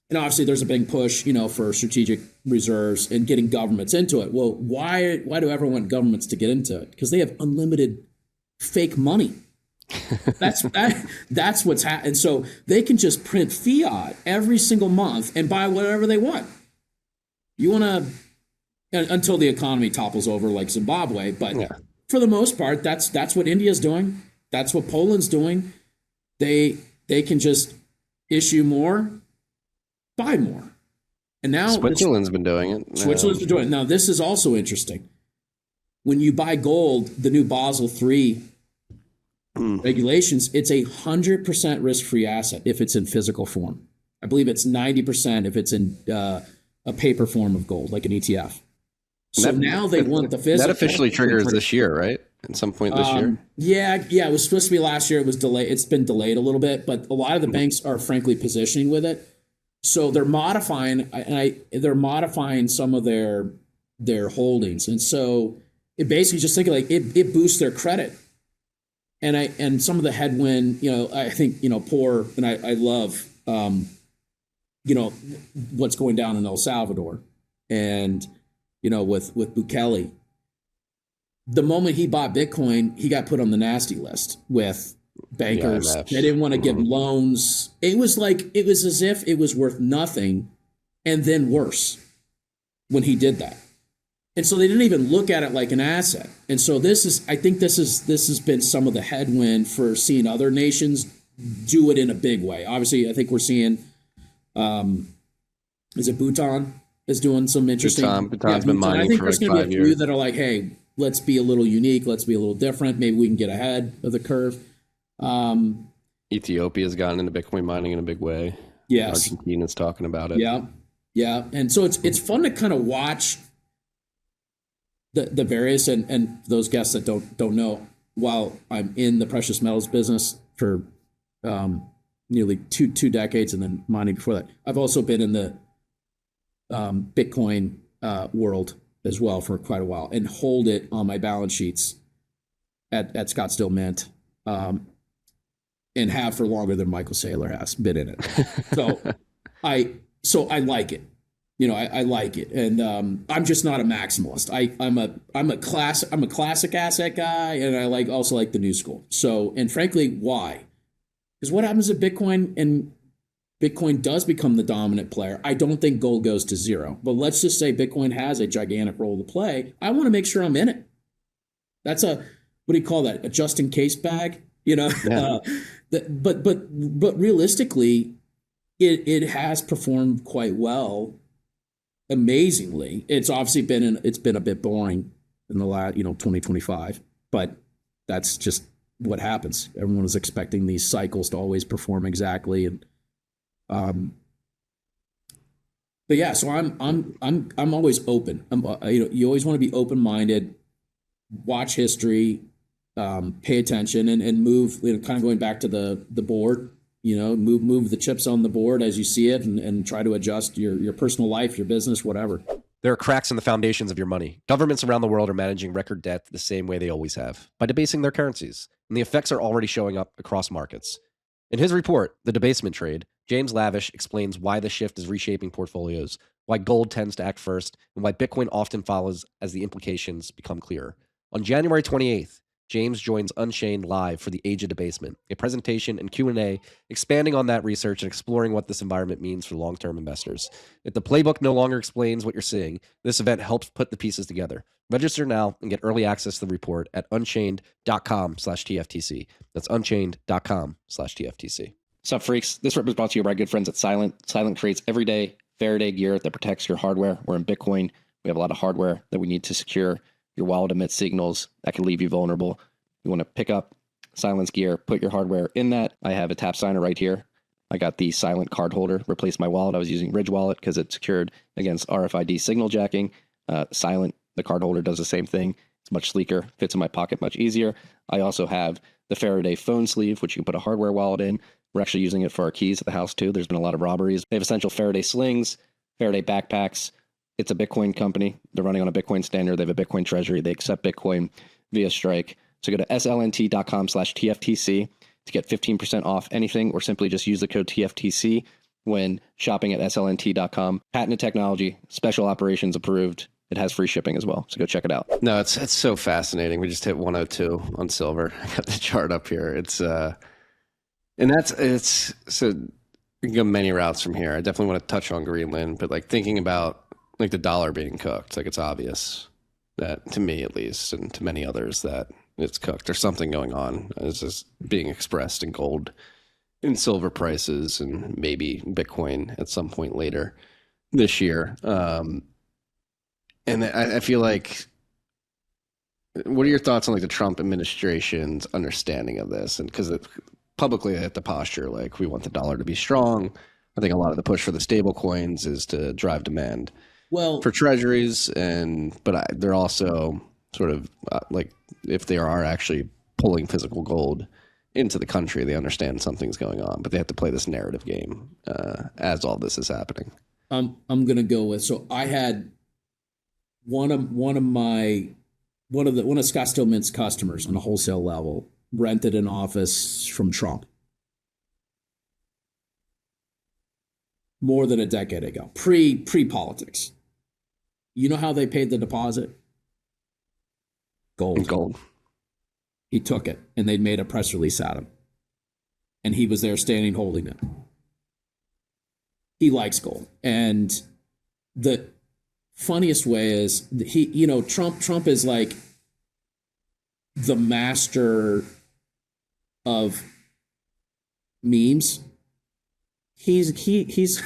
And obviously there's a big push, for strategic reserves and getting governments into it. Well, why do everyone want governments to get into it? Because they have unlimited fake money. That's what's happening. So they can just print fiat every single month and buy whatever they want. You want to, until the economy topples over like Zimbabwe, but for the most part, that's what India's doing. That's what Poland's doing. They can just issue more, buy more. And now Switzerland's been doing it. Switzerland's been doing it. Now, this is also interesting. When you buy gold, the new Basel III regulations, it's 100% risk-free asset if it's in physical form. I believe it's 90% if it's in a paper form of gold, like an ETF. So now they want the physical. That officially triggers this year, right? At some point this year? Yeah. It was supposed to be last year. It was delayed. It's been delayed a little bit, but a lot of the banks are frankly positioning with it. So they're modifying, they're modifying some of their holdings. And so it basically just think like it boosts their credit. And some of the headwind, I think, poor, and I love, what's going down in El Salvador and, with Bukele. The moment he bought Bitcoin, he got put on the nasty list with bankers. They didn't want to give loans. It was as if it was worth nothing and then worse when he did that. And so they didn't even look at it like an asset. And so I think this has been some of the headwind for seeing other nations do it in a big way. Obviously, I think we're seeing, is it Bhutan is doing some interesting. Bhutan's been mining. I think there's going to be a few that are like, hey, let's be a little unique. Let's be a little different. Maybe we can get ahead of the curve. Ethiopia's gotten into Bitcoin mining in a big way. Yes. Argentina's talking about it. Yeah. And so it's fun to kind of watch the various and those guests that don't know, while I'm in the precious metals business for nearly two decades and then mining before that, I've also been in the Bitcoin world as well for quite a while and hold it on my balance sheets at Scottsdale Mint, and have for longer than Michael Saylor has been in it. So I like it. I like it, and I'm just not a maximalist. I'm a classic asset guy, and I also like the new school. So, and frankly, why? Because what happens if Bitcoin does become the dominant player? I don't think gold goes to zero, but let's just say Bitcoin has a gigantic role to play. I want to make sure I'm in it. That's what do you call that? A just in case bag, Yeah. But realistically, it has performed quite well. Amazingly, it's obviously been a bit boring in the last 2025, but that's just what happens. Everyone is expecting these cycles to always perform exactly, and but yeah. So I'm always open. You always want to be open minded, watch history, pay attention and move, kind of going back to the board, move the chips on the board as you see it and try to adjust your personal life, your business, whatever. There are cracks in the foundations of your money. Governments around the world are managing record debt the same way they always have, by debasing their currencies, and the effects are already showing up across markets. In his report, The Debasement Trade, James Lavish explains why the shift is reshaping portfolios, why gold tends to act first, and why Bitcoin often follows as the implications become clearer. On January 28th, James joins Unchained live for the Age of Debasement, a presentation and Q&A expanding on that research and exploring what this environment means for long-term investors. If the playbook no longer explains what you're seeing, this event helps put the pieces together. Register now and get early access to the report at unchained.com/TFTC. That's unchained.com/TFTC. Sup, freaks? This rip is brought to you by good friends at Silent. Silent creates everyday Faraday gear that protects your hardware. We're in Bitcoin. We have a lot of hardware that we need to secure your wallet emits signals that can leave you vulnerable. You want to pick up Silent's gear, put your hardware in that. I have a tap signer right here. I got the Silent card holder, replaced my wallet. I was using Ridge Wallet because it's secured against RFID signal jacking. Silent, the card holder, does the same thing. It's much sleeker, fits in my pocket much easier. I also have the Faraday phone sleeve, which you can put a hardware wallet in. We're actually using it for our keys at the house too. There's been a lot of robberies. They have essential Faraday slings, Faraday backpacks. It's a Bitcoin company. They're running on a Bitcoin standard. They have a Bitcoin treasury. They accept Bitcoin via Strike. So go to slnt.com/TFTC to get 15% off anything, or simply just use the code TFTC when shopping at slnt.com. Patented technology, special operations approved. It has free shipping as well. So go check it out. No, it's so fascinating. We just hit 102 on silver. I got the chart up here. So we can go many routes from here. I definitely want to touch on Greenland, but like thinking about like the dollar being cooked, like it's obvious that, to me at least, and to many others, that it's cooked. There's something going on. It's just being expressed in gold, in silver prices, and maybe Bitcoin at some point later this year. And I feel like, what are your thoughts on like the Trump administration's understanding of this? And because publicly at the posture, like we want the dollar to be strong. I think a lot of the push for the stable coins is to drive demand for treasuries, but they're also sort of like, if they are actually pulling physical gold into the country, they understand something's going on, but they have to play this narrative game as all this is happening. I'm gonna go with, so I had one of Scottsdale Mint's customers on a wholesale level rented an office from Trump more than a decade ago, pre-politics. You know how they paid the deposit? Gold. He took it, and they'd made a press release at him. And he was there standing holding it. He likes gold. And the funniest way is, Trump is like the master of memes. He's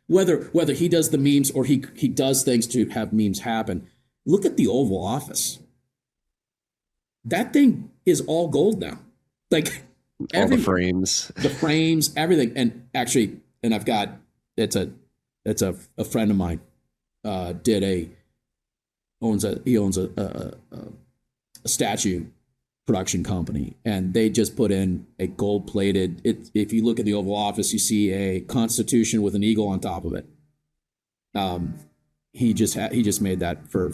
whether he does the memes or he does things to have memes happen. Look at the Oval Office. That thing is all gold now. Like all the frames, everything. And actually, I've got, it's a friend of mine owns a statue production company, and they just put in a gold plated, if you look at the Oval Office, you see a Constitution with an eagle on top of it. He just made that for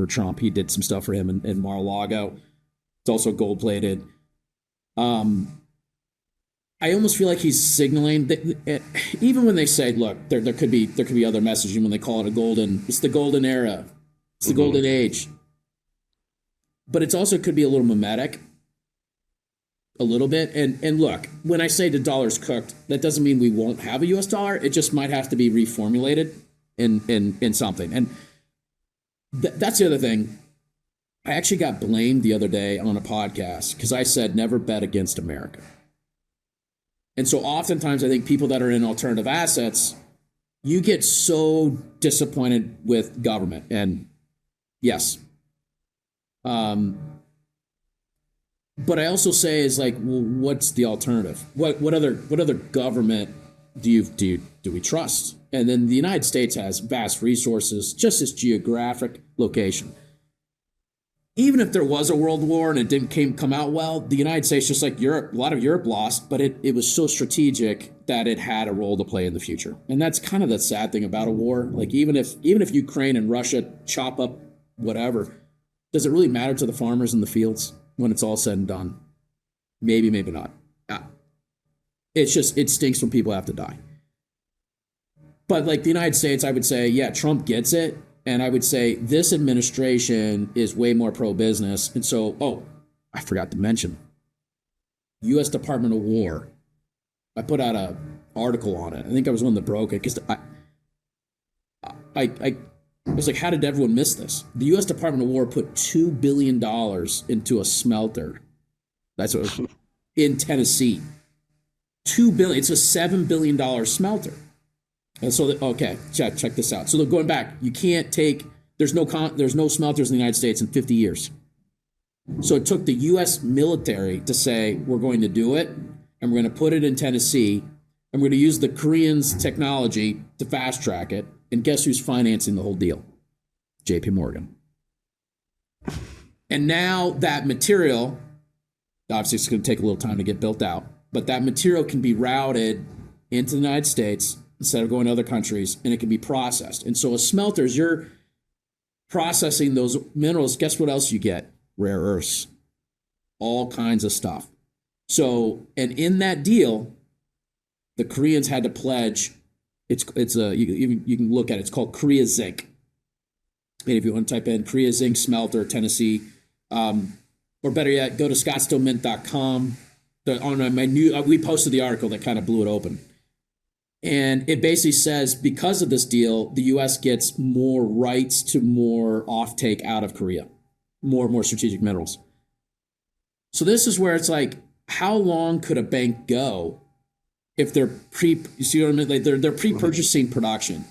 Trump. He did some stuff for him in Mar-a-Lago. It's also gold plated. I almost feel like he's signaling that, even when they say, look, there could be other messaging when they call it it's the golden era, it's the golden age. But it's also could be a little mimetic, a little bit. And look, when I say the dollar's cooked, that doesn't mean we won't have a U.S. dollar. It just might have to be reformulated in something. And that's the other thing. I actually got blamed the other day on a podcast because I said never bet against America. And so oftentimes I think people that are in alternative assets, you get so disappointed with government. And yes. But I also say is like, well, what's the alternative? What other government do we trust? And then the United States has vast resources, just its geographic location. even if there was a world war and it didn't come out well, the United States, just like Europe, a lot of Europe lost, but it was so strategic that it had a role to play in the future. And that's kind of the sad thing about a war. Like even if Ukraine and Russia chop up whatever, does it really matter to the farmers in the fields when it's all said and done? Maybe, maybe not. It's just, it stinks when people have to die. But like the United States, I would say, yeah, Trump gets it. And I would say this administration is way more pro-business. And so, I forgot to mention, U.S. Department of War. I put out an article on it. I think I was one that broke it because I was like, how did everyone miss this? The U.S. Department of War put $2 billion into a smelter. That's what in Tennessee. $2 billion. It's a $7 billion smelter. And so, okay, check this out. So going back, you can't take, there's no smelters in the United States in 50 years. So it took the U.S. military to say, we're going to do it, and we're going to put it in Tennessee, and we're going to use the Koreans' technology to fast track it. And guess who's financing the whole deal? JP Morgan. And now that material, obviously it's going to take a little time to get built out, but that material can be routed into the United States instead of going to other countries, and it can be processed. And so a smelter, as you're processing those minerals, guess what else you get? Rare earths, all kinds of stuff. So, and in that deal, the Koreans had to pledge, you can look at it, it's called Korea Zinc. And if you want to type in Korea Zinc Smelter, Tennessee, or better yet, go to scottsdalemint.com. We posted the article that kind of blew it open. And it basically says, because of this deal, the U.S. gets more rights to more offtake out of Korea, more strategic minerals. So this is where it's like, how long could a bank go if they're you see what I mean? Like they're pre-purchasing production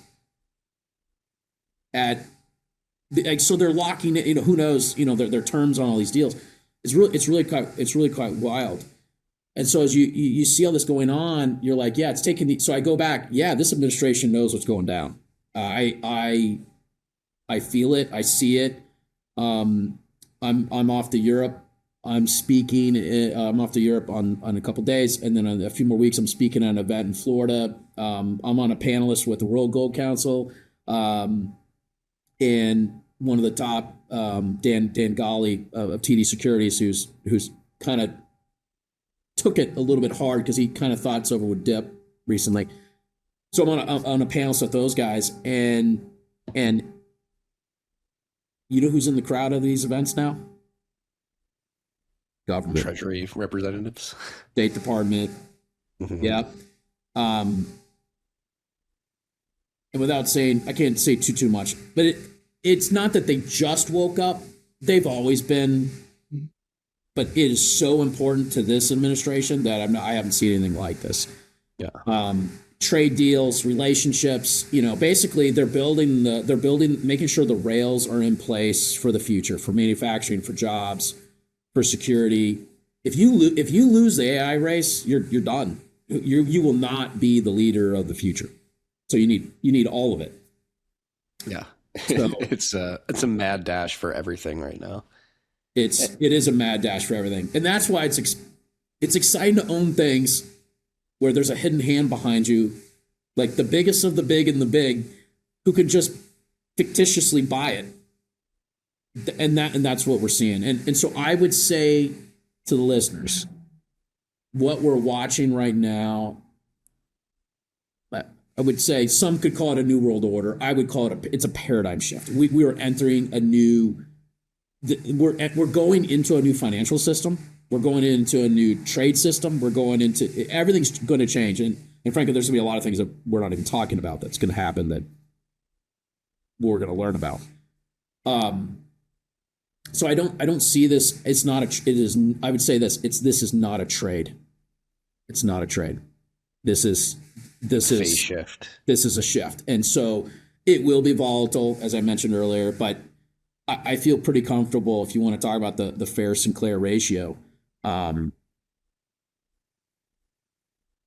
so they're locking it. Who knows? Their terms on all these deals. It's really quite wild. And so as you see all this going on, you're like, yeah, it's taking so I go back, yeah, this administration knows what's going down. I feel it, I see it. I'm off to Europe. I'm speaking. I'm off to Europe on a couple of days, and then in a few more weeks, I'm speaking at an event in Florida. I'm on a panelist with the World Gold Council, and one of the top Dan Gali of TD Securities, who's kind of took it a little bit hard because he kind of thought silver would dip recently. So I'm on a panel with those guys, and you know who's in the crowd of these events now? Government, Treasury representatives, State Department, yeah. And without saying, I can't say too much, but it's not that they just woke up; they've always been. But it is so important to this administration that I haven't seen anything like this. Yeah. Trade deals, relationships. Basically they're making sure the rails are in place for the future, for manufacturing, for jobs, for security. If you lose the AI race, you're done. You will not be the leader of the future. So you need all of it. Yeah. So, it's a mad dash for everything right now. It is a mad dash for everything. And that's why it's exciting to own things where there's a hidden hand behind you, like the biggest of the big and the big, who can just fictitiously buy it. And that's what we're seeing. And so I would say to the listeners, what we're watching right now, I would say some could call it a new world order. I would call it's a paradigm shift. We are entering a new. We're going into a new financial system. We're going into a new trade system. We're going into everything's going to change, and frankly, there's going to be a lot of things that we're not even talking about that's going to happen that we're going to learn about. So I don't see this. It's not it is. I would say this. This is not a trade. It's not a trade. This is phase shift. This is a shift, and so it will be volatile, as I mentioned earlier, but I feel pretty comfortable if you want to talk about the Phair Sinclair ratio.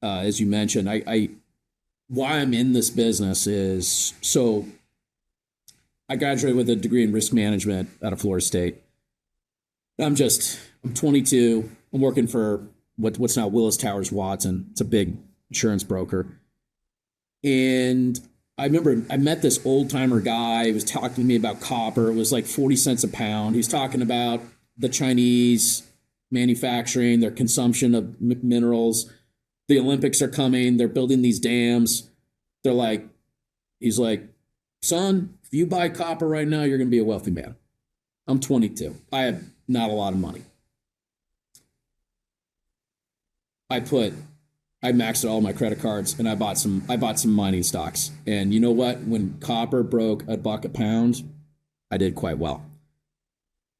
As you mentioned, why I'm in this business is, so I graduated with a degree in risk management out of Florida State. I'm 22. I'm working for what's now Willis Towers Watson. It's a big insurance broker. And I remember I met this old timer guy. He was talking to me about copper. It was like 40 cents a pound. He's talking about the Chinese manufacturing, their consumption of minerals. The Olympics are coming. They're building these dams. He's like, son, if you buy copper right now, you're going to be a wealthy man. I'm 22. I have not a lot of money. I maxed out all my credit cards and I bought some mining stocks. And you know what? When copper broke $1 a pound, I did quite well.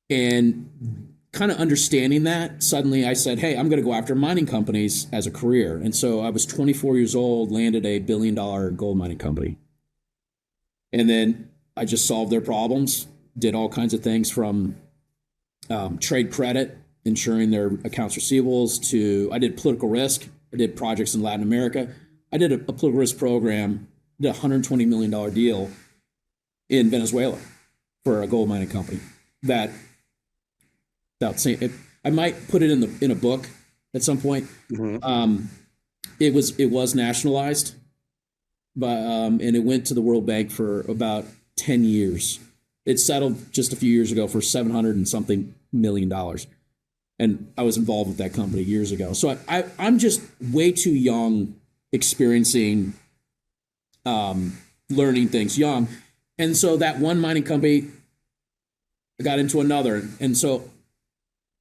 And kind of understanding that, suddenly I said, hey, I'm going to go after mining companies as a career. And so I was 24 years old, landed a $1 billion gold mining company. And then I just solved their problems, did all kinds of things from trade credit, ensuring their accounts receivables, to I did political risk. I did projects in Latin America. I did a political risk program, did a $120 million deal in Venezuela for a gold mining company. That without saying it, I might put it in a book at some point. Mm-hmm. It was nationalized, but and it went to the World Bank for about 10 years. It settled just a few years ago for $700 and something million. And I was involved with that company years ago. So I'm just way too young, experiencing, learning things young. And so that one mining company, I got into another. And so,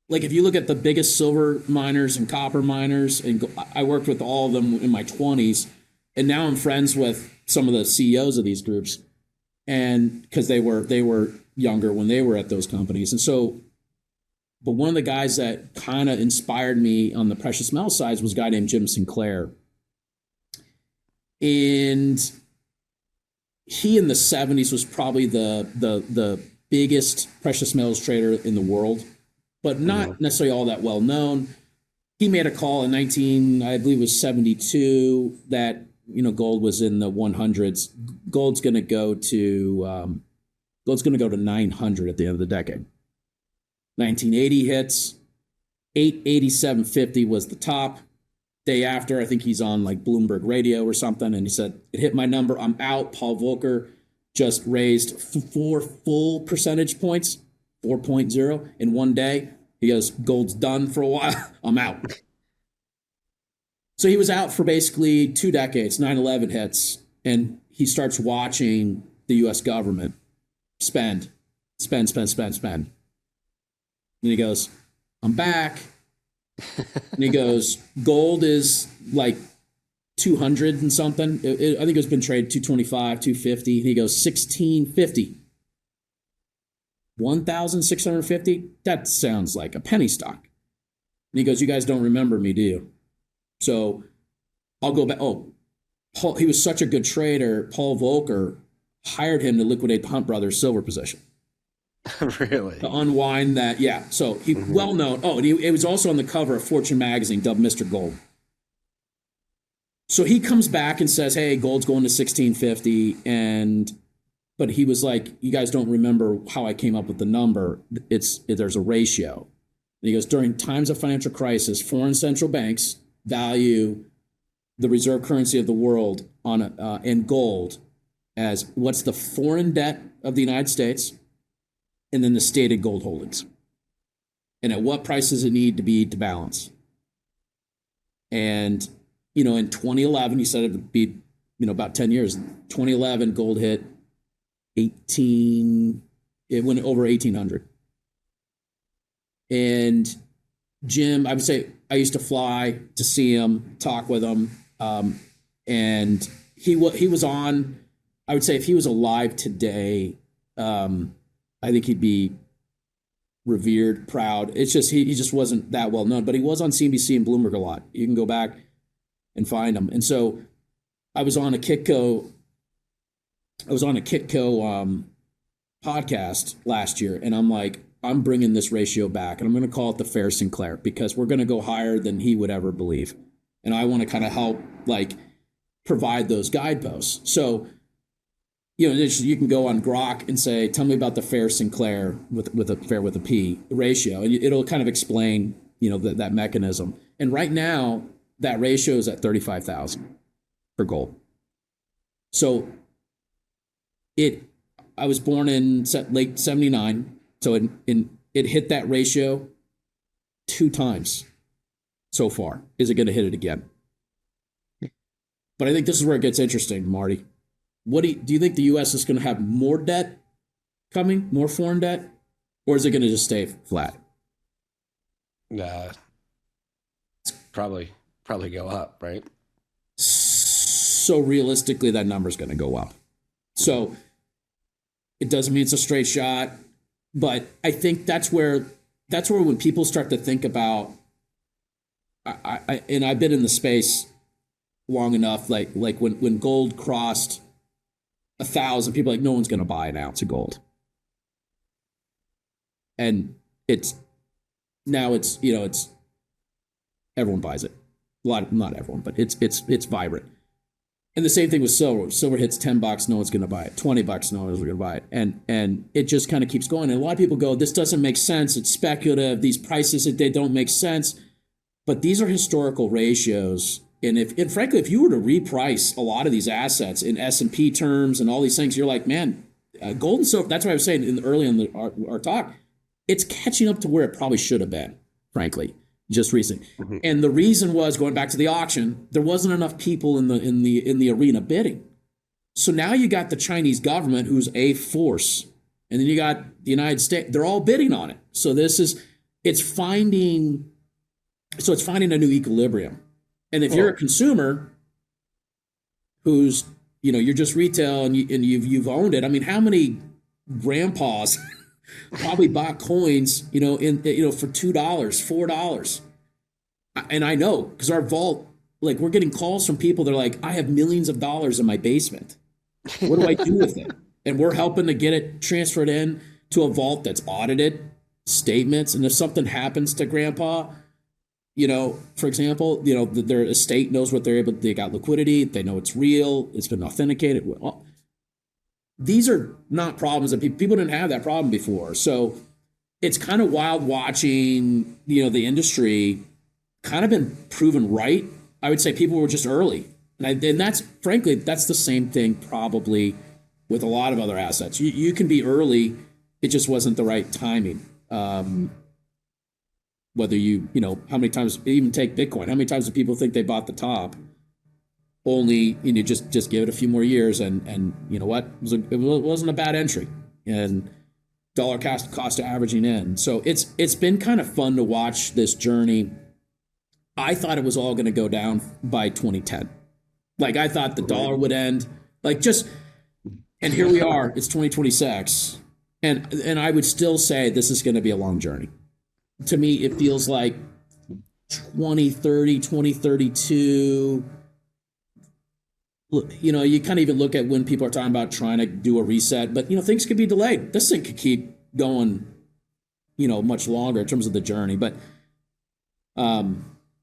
like, if you look at the biggest silver miners and copper miners, and I worked with all of them in my 20s, and now I'm friends with some of the CEOs of these groups, and because they were younger when they were at those companies. And so, but one of the guys that kind of inspired me on the precious metal side was a guy named Jim Sinclair. And he in the 70s was probably the biggest precious metals trader in the world, but not necessarily all that well known. He made a call in I believe it was 72, that, you know, gold was in the 100s. Gold's going to go to 900 at the end of the decade. 1980 hits, 887.50 was the top. Day after, I think he's on like Bloomberg Radio or something, and he said, it hit my number, I'm out. Paul Volcker just raised 4 full percentage points, 4.0 in one day. He goes, gold's done for a while, I'm out. So he was out for basically 2 decades. 9/11 hits, and he starts watching the U.S. government spend. And he goes, I'm back. And he goes, gold is like 200 and something. I think it's been traded 225, 250. And he goes, 1650. 1,650? That sounds like a penny stock. And he goes, you guys don't remember me, do you? So I'll go back. Oh, Paul, he was such a good trader. Paul Volcker hired him to liquidate the Hunt Brothers silver position. Really? To unwind that, yeah. So he well known. Oh, and it was also on the cover of Fortune magazine, dubbed Mr. Gold. So he comes back and says, "Hey, gold's going to 1650," but he was like, "You guys don't remember how I came up with the number? There's a ratio." And he goes, "During times of financial crisis, foreign central banks value the reserve currency of the world and gold as what's the foreign debt of the United States." And then the stated gold holdings. And at what price does it need to be to balance? And, you know, in 2011, he said it would be, you know, about 10 years. 2011, gold hit it went over 1,800. And Jim, I would say I used to fly to see him, talk with him. And he was on, I would say if he was alive today, I think he'd be revered, proud. It's just he just wasn't that well known, but he was on CNBC and Bloomberg a lot. You can go back and find him. And so I was on a Kitco podcast last year, and I'm like, I'm bringing this ratio back, and I'm going to call it the Phair Sinclair, because we're going to go higher than he would ever believe, and I want to kind of help like provide those guideposts. So you can go on Grok and say, tell me about the Phair Sinclair with a Phair with a P ratio, and it'll kind of explain, that mechanism. And right now, that ratio is at 35,000 for gold. So I was born in late 79, so it hit that ratio 2 times so far. Is it going to hit it again? But I think this is where it gets interesting, Marty. What do you think the U.S. is going to have more debt coming, more foreign debt, or is it going to just stay flat? It's probably go up, right? So realistically, that number is going to go up. So it doesn't mean it's a straight shot, but I think that's where when people start to think about, and I've been in the space long enough, like when gold crossed 1,000, people are like, no one's going to buy an ounce of gold. And it's everyone buys it. Not everyone, but it's vibrant. And the same thing with silver. Silver hits $10, no one's going to buy it. $20, no one's going to buy it. And it just kind of keeps going. And a lot of people go, this doesn't make sense. It's speculative. These prices, they don't make sense. But these are historical ratios. And frankly, if you were to reprice a lot of these assets in S&P terms and all these things, you're like, man, gold and silver. That's what I was saying early in our talk. It's catching up to where it probably should have been, frankly, just recently. Mm-hmm. And the reason was, going back to the auction, there wasn't enough people in the arena bidding. So now you got the Chinese government, who's a force, and then you got the United States. They're all bidding on it. So it's finding a new equilibrium. And if you're a consumer who's, you're just retail and you've owned it. I mean, how many grandpas probably bought coins, for $2, $4? And I know, because our vault, like, we're getting calls from people. They're like, I have millions of dollars in my basement. What do I do with it? And we're helping to get it transferred in to a vault that's audited, statements. And if something happens to grandpa, for example, their estate knows what they got liquidity. They know it's real. It's been authenticated. Well, these are not problems that people didn't have that problem before. So it's kind of wild watching, the industry kind of been proven right. I would say people were just early. And that's, frankly, that's the same thing probably with a lot of other assets. You can be early. It just wasn't the right timing. Whether how many times, even take Bitcoin, how many times do people think they bought the top? Only, just give it a few more years, and you know what? It wasn't a bad entry, and dollar cost averaging in. So it's been kind of fun to watch this journey. I thought it was all going to go down by 2010. Like, I thought the dollar would end, and here we are. It's 2026, and I would still say this is going to be a long journey. To me, it feels like 2030, 2032. Look, you kind of even look at when people are talking about trying to do a reset, but things could be delayed. This thing could keep going, much longer in terms of the journey. But so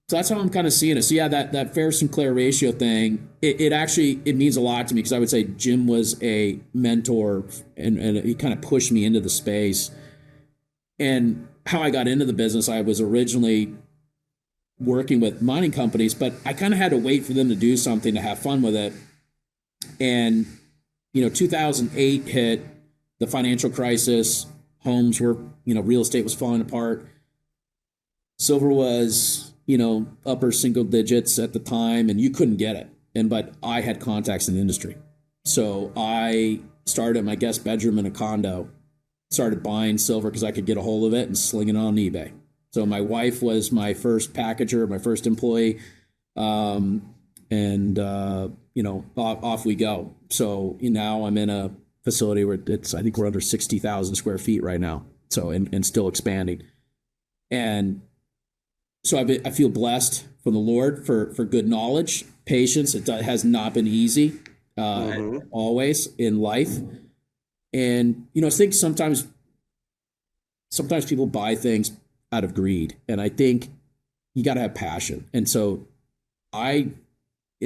that's how I'm kind of seeing it. So yeah, that Phair Sinclair ratio thing, it means a lot to me, because I would say Jim was a mentor, and he kind of pushed me into the space. And how I got into the business, I was originally working with mining companies, but I kind of had to wait for them to do something to have fun with it. And 2008 hit, the financial crisis. Homes were, real estate was falling apart. Silver was, upper single digits at the time, and you couldn't get it. But I had contacts in the industry, so I started at my guest bedroom in a condo. Started buying silver because I could get a hold of it and sling it on eBay. So my wife was my first packager, my first employee, off we go. So now I'm in a facility where I think we're under 60,000 square feet right now. So and still expanding. And so I feel blessed from the Lord for good knowledge, patience. It has not been easy, always in life. And, I think sometimes people buy things out of greed. And I think you got to have passion. And so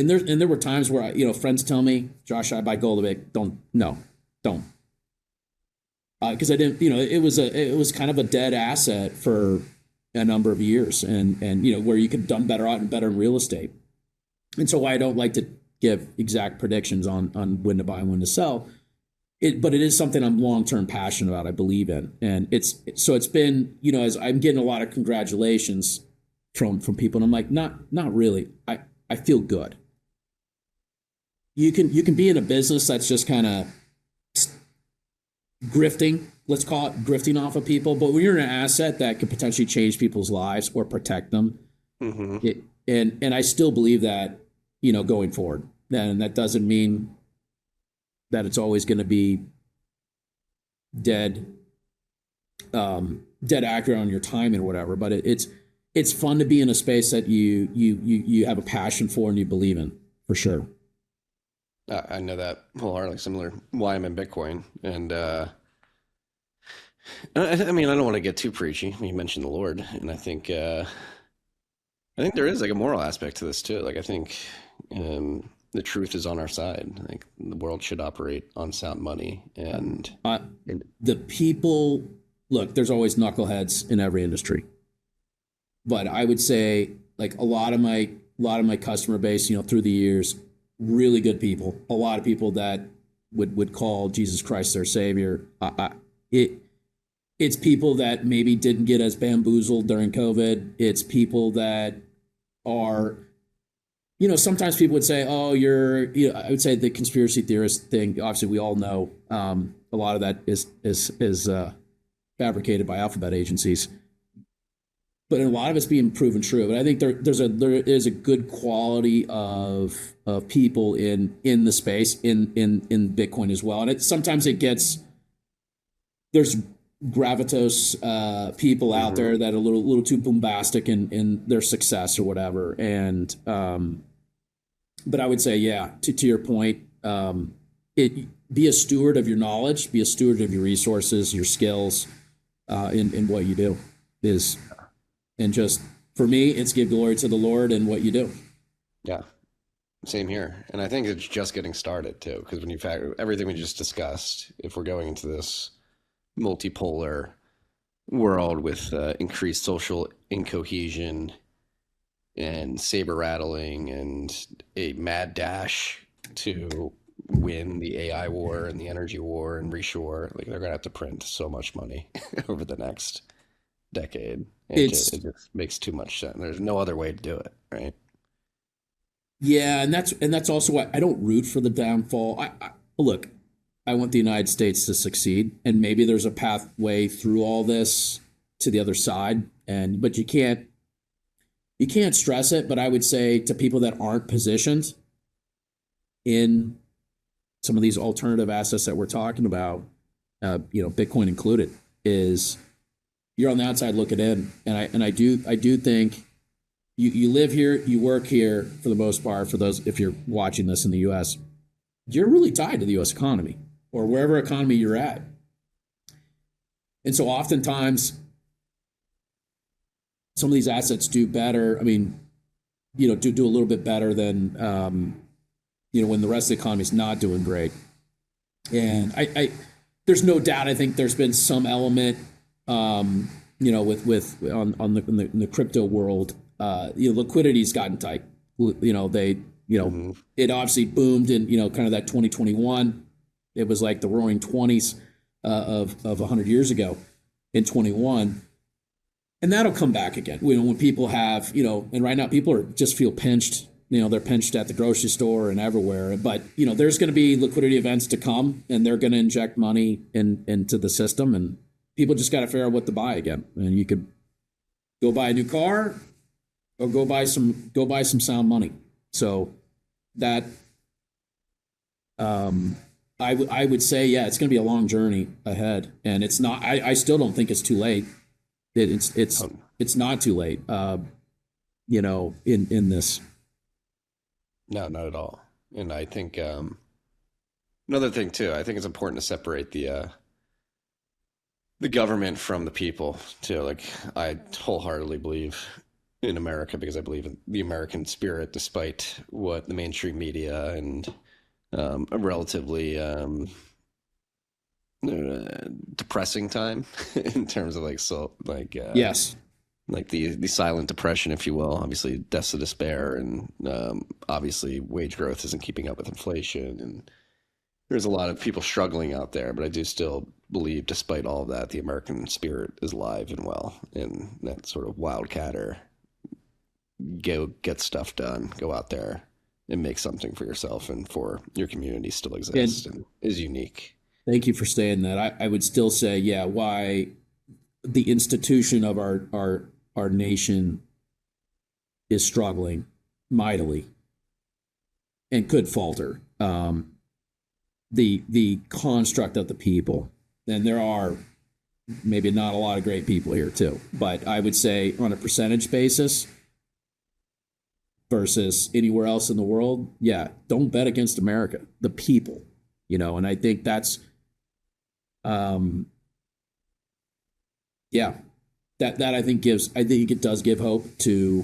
there were times where friends tell me, Josh, I buy gold. I'm like, don't. Because I didn't, it was kind of a dead asset for a number of years, and where you could have done better in real estate. And so I don't like to give exact predictions on when to buy and when to sell. But it is something I'm long-term passionate about. I believe in, and it's been, as I'm getting a lot of congratulations from people, and I'm like, not really. I feel good. You can be in a business that's just kind of grifting, let's call it grifting off of people. But when you're in an asset that could potentially change people's lives or protect them, and I still believe that, going forward. And that doesn't mean that it's always going to be dead accurate on your timing or whatever. But it's fun to be in a space that you have a passion for and you believe in, for sure. I know that wholeheartedly. Similar why I'm in Bitcoin. And I mean, I don't want to get too preachy. You mentioned the Lord, and I think there is like a moral aspect to this too. Like I think the truth is on our side. Like the world should operate on sound money, and the people. Look, there's always knuckleheads in every industry, but I would say like a lot of my customer base, through the years, really good people. A lot of people that would call Jesus Christ their savior. It's people that maybe didn't get as bamboozled during COVID. It's people that are, sometimes people would say, oh, I would say the conspiracy theorist thing, obviously we all know a lot of that is fabricated by alphabet agencies. But a lot of it's being proven true. And I think there is a good quality of people in the space, in Bitcoin as well. And sometimes there's gravitas people out there that are a little too bombastic in their success or whatever. And but I would say, yeah, to your point, be a steward of your knowledge, be a steward of your resources, your skills in what you do is, and just for me, it's give glory to the Lord in what you do. Yeah, same here. And I think it's just getting started too, because when you factor everything we just discussed, if we're going into this multipolar world with increased social incohesion and saber rattling and a mad dash to win the AI war and the energy war and reshore, like they're gonna have to print so much money over the next decade. It just makes too much sense. There's no other way to do it, right? Yeah, and that's also why I don't root for the downfall. Look, I want the United States to succeed, and maybe there's a pathway through all this to the other side. But you can't stress it. But I would say to people that aren't positioned in some of these alternative assets that we're talking about, Bitcoin included, is you're on the outside looking in, and I do think you live here, you work here for the most part. For those, if you're watching this in the U.S., you're really tied to the U.S. economy or wherever economy you're at, and so oftentimes some of these assets do better. I mean, do a little bit better than when the rest of the economy is not doing great. And I there's no doubt. I think there's been some element. In the crypto world, liquidity's gotten tight. It obviously boomed in, kind of that 2021. It was like the roaring 20s of 100 years ago in 21. And that'll come back again. When people have, and right now people just feel pinched. They're pinched at the grocery store and everywhere. But, there's going to be liquidity events to come, and they're going to inject money into the system, and people just got to figure out what to buy again. And you could go buy a new car or go buy some sound money. So that I would say, yeah, it's going to be a long journey ahead, and it's not. I still don't think it's too late. It's not too late. In this. No, not at all. And I think another thing too. I think it's important to separate the government from the people too. Like I wholeheartedly believe in America because I believe in the American spirit, despite what the mainstream media and a relatively depressing time in terms of Yes. like the silent depression, if you will. Obviously, deaths of despair, and obviously wage growth isn't keeping up with inflation, and there's a lot of people struggling out there. But I do still believe, despite all of that, the American spirit is alive and well, and that sort of wildcatter, go get stuff done, go out there and make something for yourself and for your community still exists and is unique. Thank you for saying that. I would still say, yeah, why the institution of our nation is struggling mightily and could falter. The construct of the people, and there are maybe not a lot of great people here too, but I would say on a percentage basis versus anywhere else in the world, yeah, don't bet against America, the people, and I think that's, yeah, that I think it does give hope to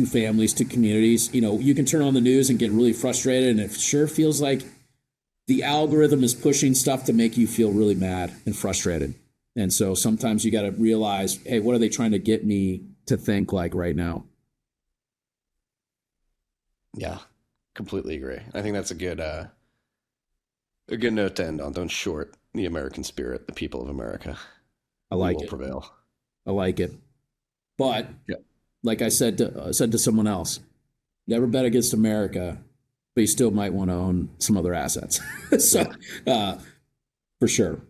families, to communities. You can turn on the news and get really frustrated, and it sure feels like the algorithm is pushing stuff to make you feel really mad and frustrated. And so sometimes you got to realize, hey, what are they trying to get me to think like right now? Yeah, completely agree. I think that's a good note to end on. Don't short the American spirit, the people of America. I like will it. Prevail. I like it. But yeah, like I said to someone else, never bet against America, but you still might want to own some other assets. So, for sure.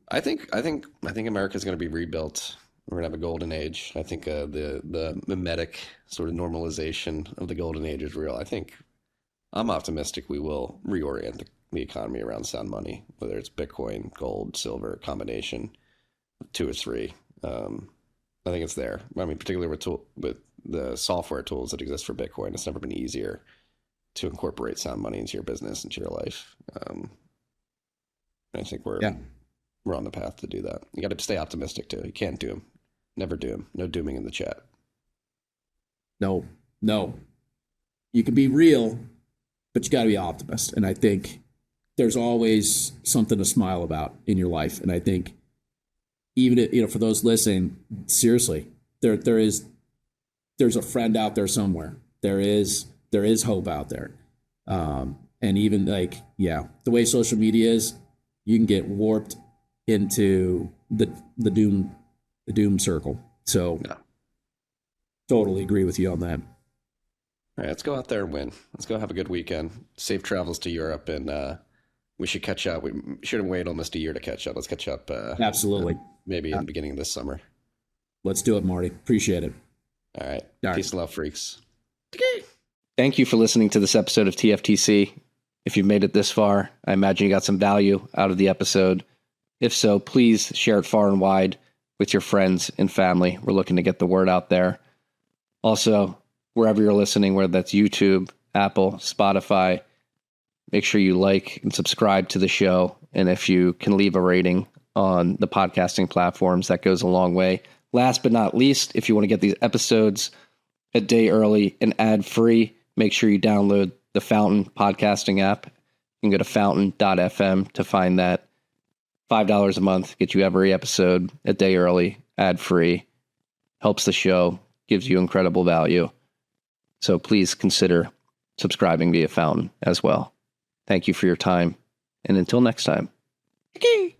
I think America is going to be rebuilt. We're going to have a golden age. I think the mimetic sort of normalization of the golden age is real. I think I'm optimistic we will reorient the economy around sound money, whether it's Bitcoin, gold, silver, combination, 2 or 3. I think it's there. I mean, particularly with the software tools that exist for Bitcoin, it's never been easier to incorporate sound money into your business, into your life. I think we're on the path to do that. You got to stay optimistic too. You can't doom. Never doom. No dooming in the chat. No. You can be real, but you got to be optimist. And I think there's always something to smile about in your life. And I think even for those listening, seriously, there's a friend out there somewhere. There is hope out there. And even the way social media is, you can get warped into the doom circle. So totally agree with you on that. All right, let's go out there and win. Let's go have a good weekend. Safe travels to Europe, and we should catch up. We should have waited almost a year to catch up. Let's catch up. Absolutely. Maybe in the beginning of this summer. Let's do it, Marty. Appreciate it. All right. Peace and love, freaks. Thank you for listening to this episode of TFTC. If you've made it this far, I imagine you got some value out of the episode. If so, please share it far and wide with your friends and family. We're looking to get the word out there. Also, wherever you're listening, whether that's YouTube, Apple, Spotify, make sure you like and subscribe to the show. And if you can leave a rating on the podcasting platforms, that goes a long way. Last but not least, if you want to get these episodes a day early and ad-free, make sure you download the Fountain podcasting app. You can go to fountain.fm to find that. $5 a month gets you every episode a day early, ad-free. Helps the show, gives you incredible value. So please consider subscribing via Fountain as well. Thank you for your time, and until next time. Okay.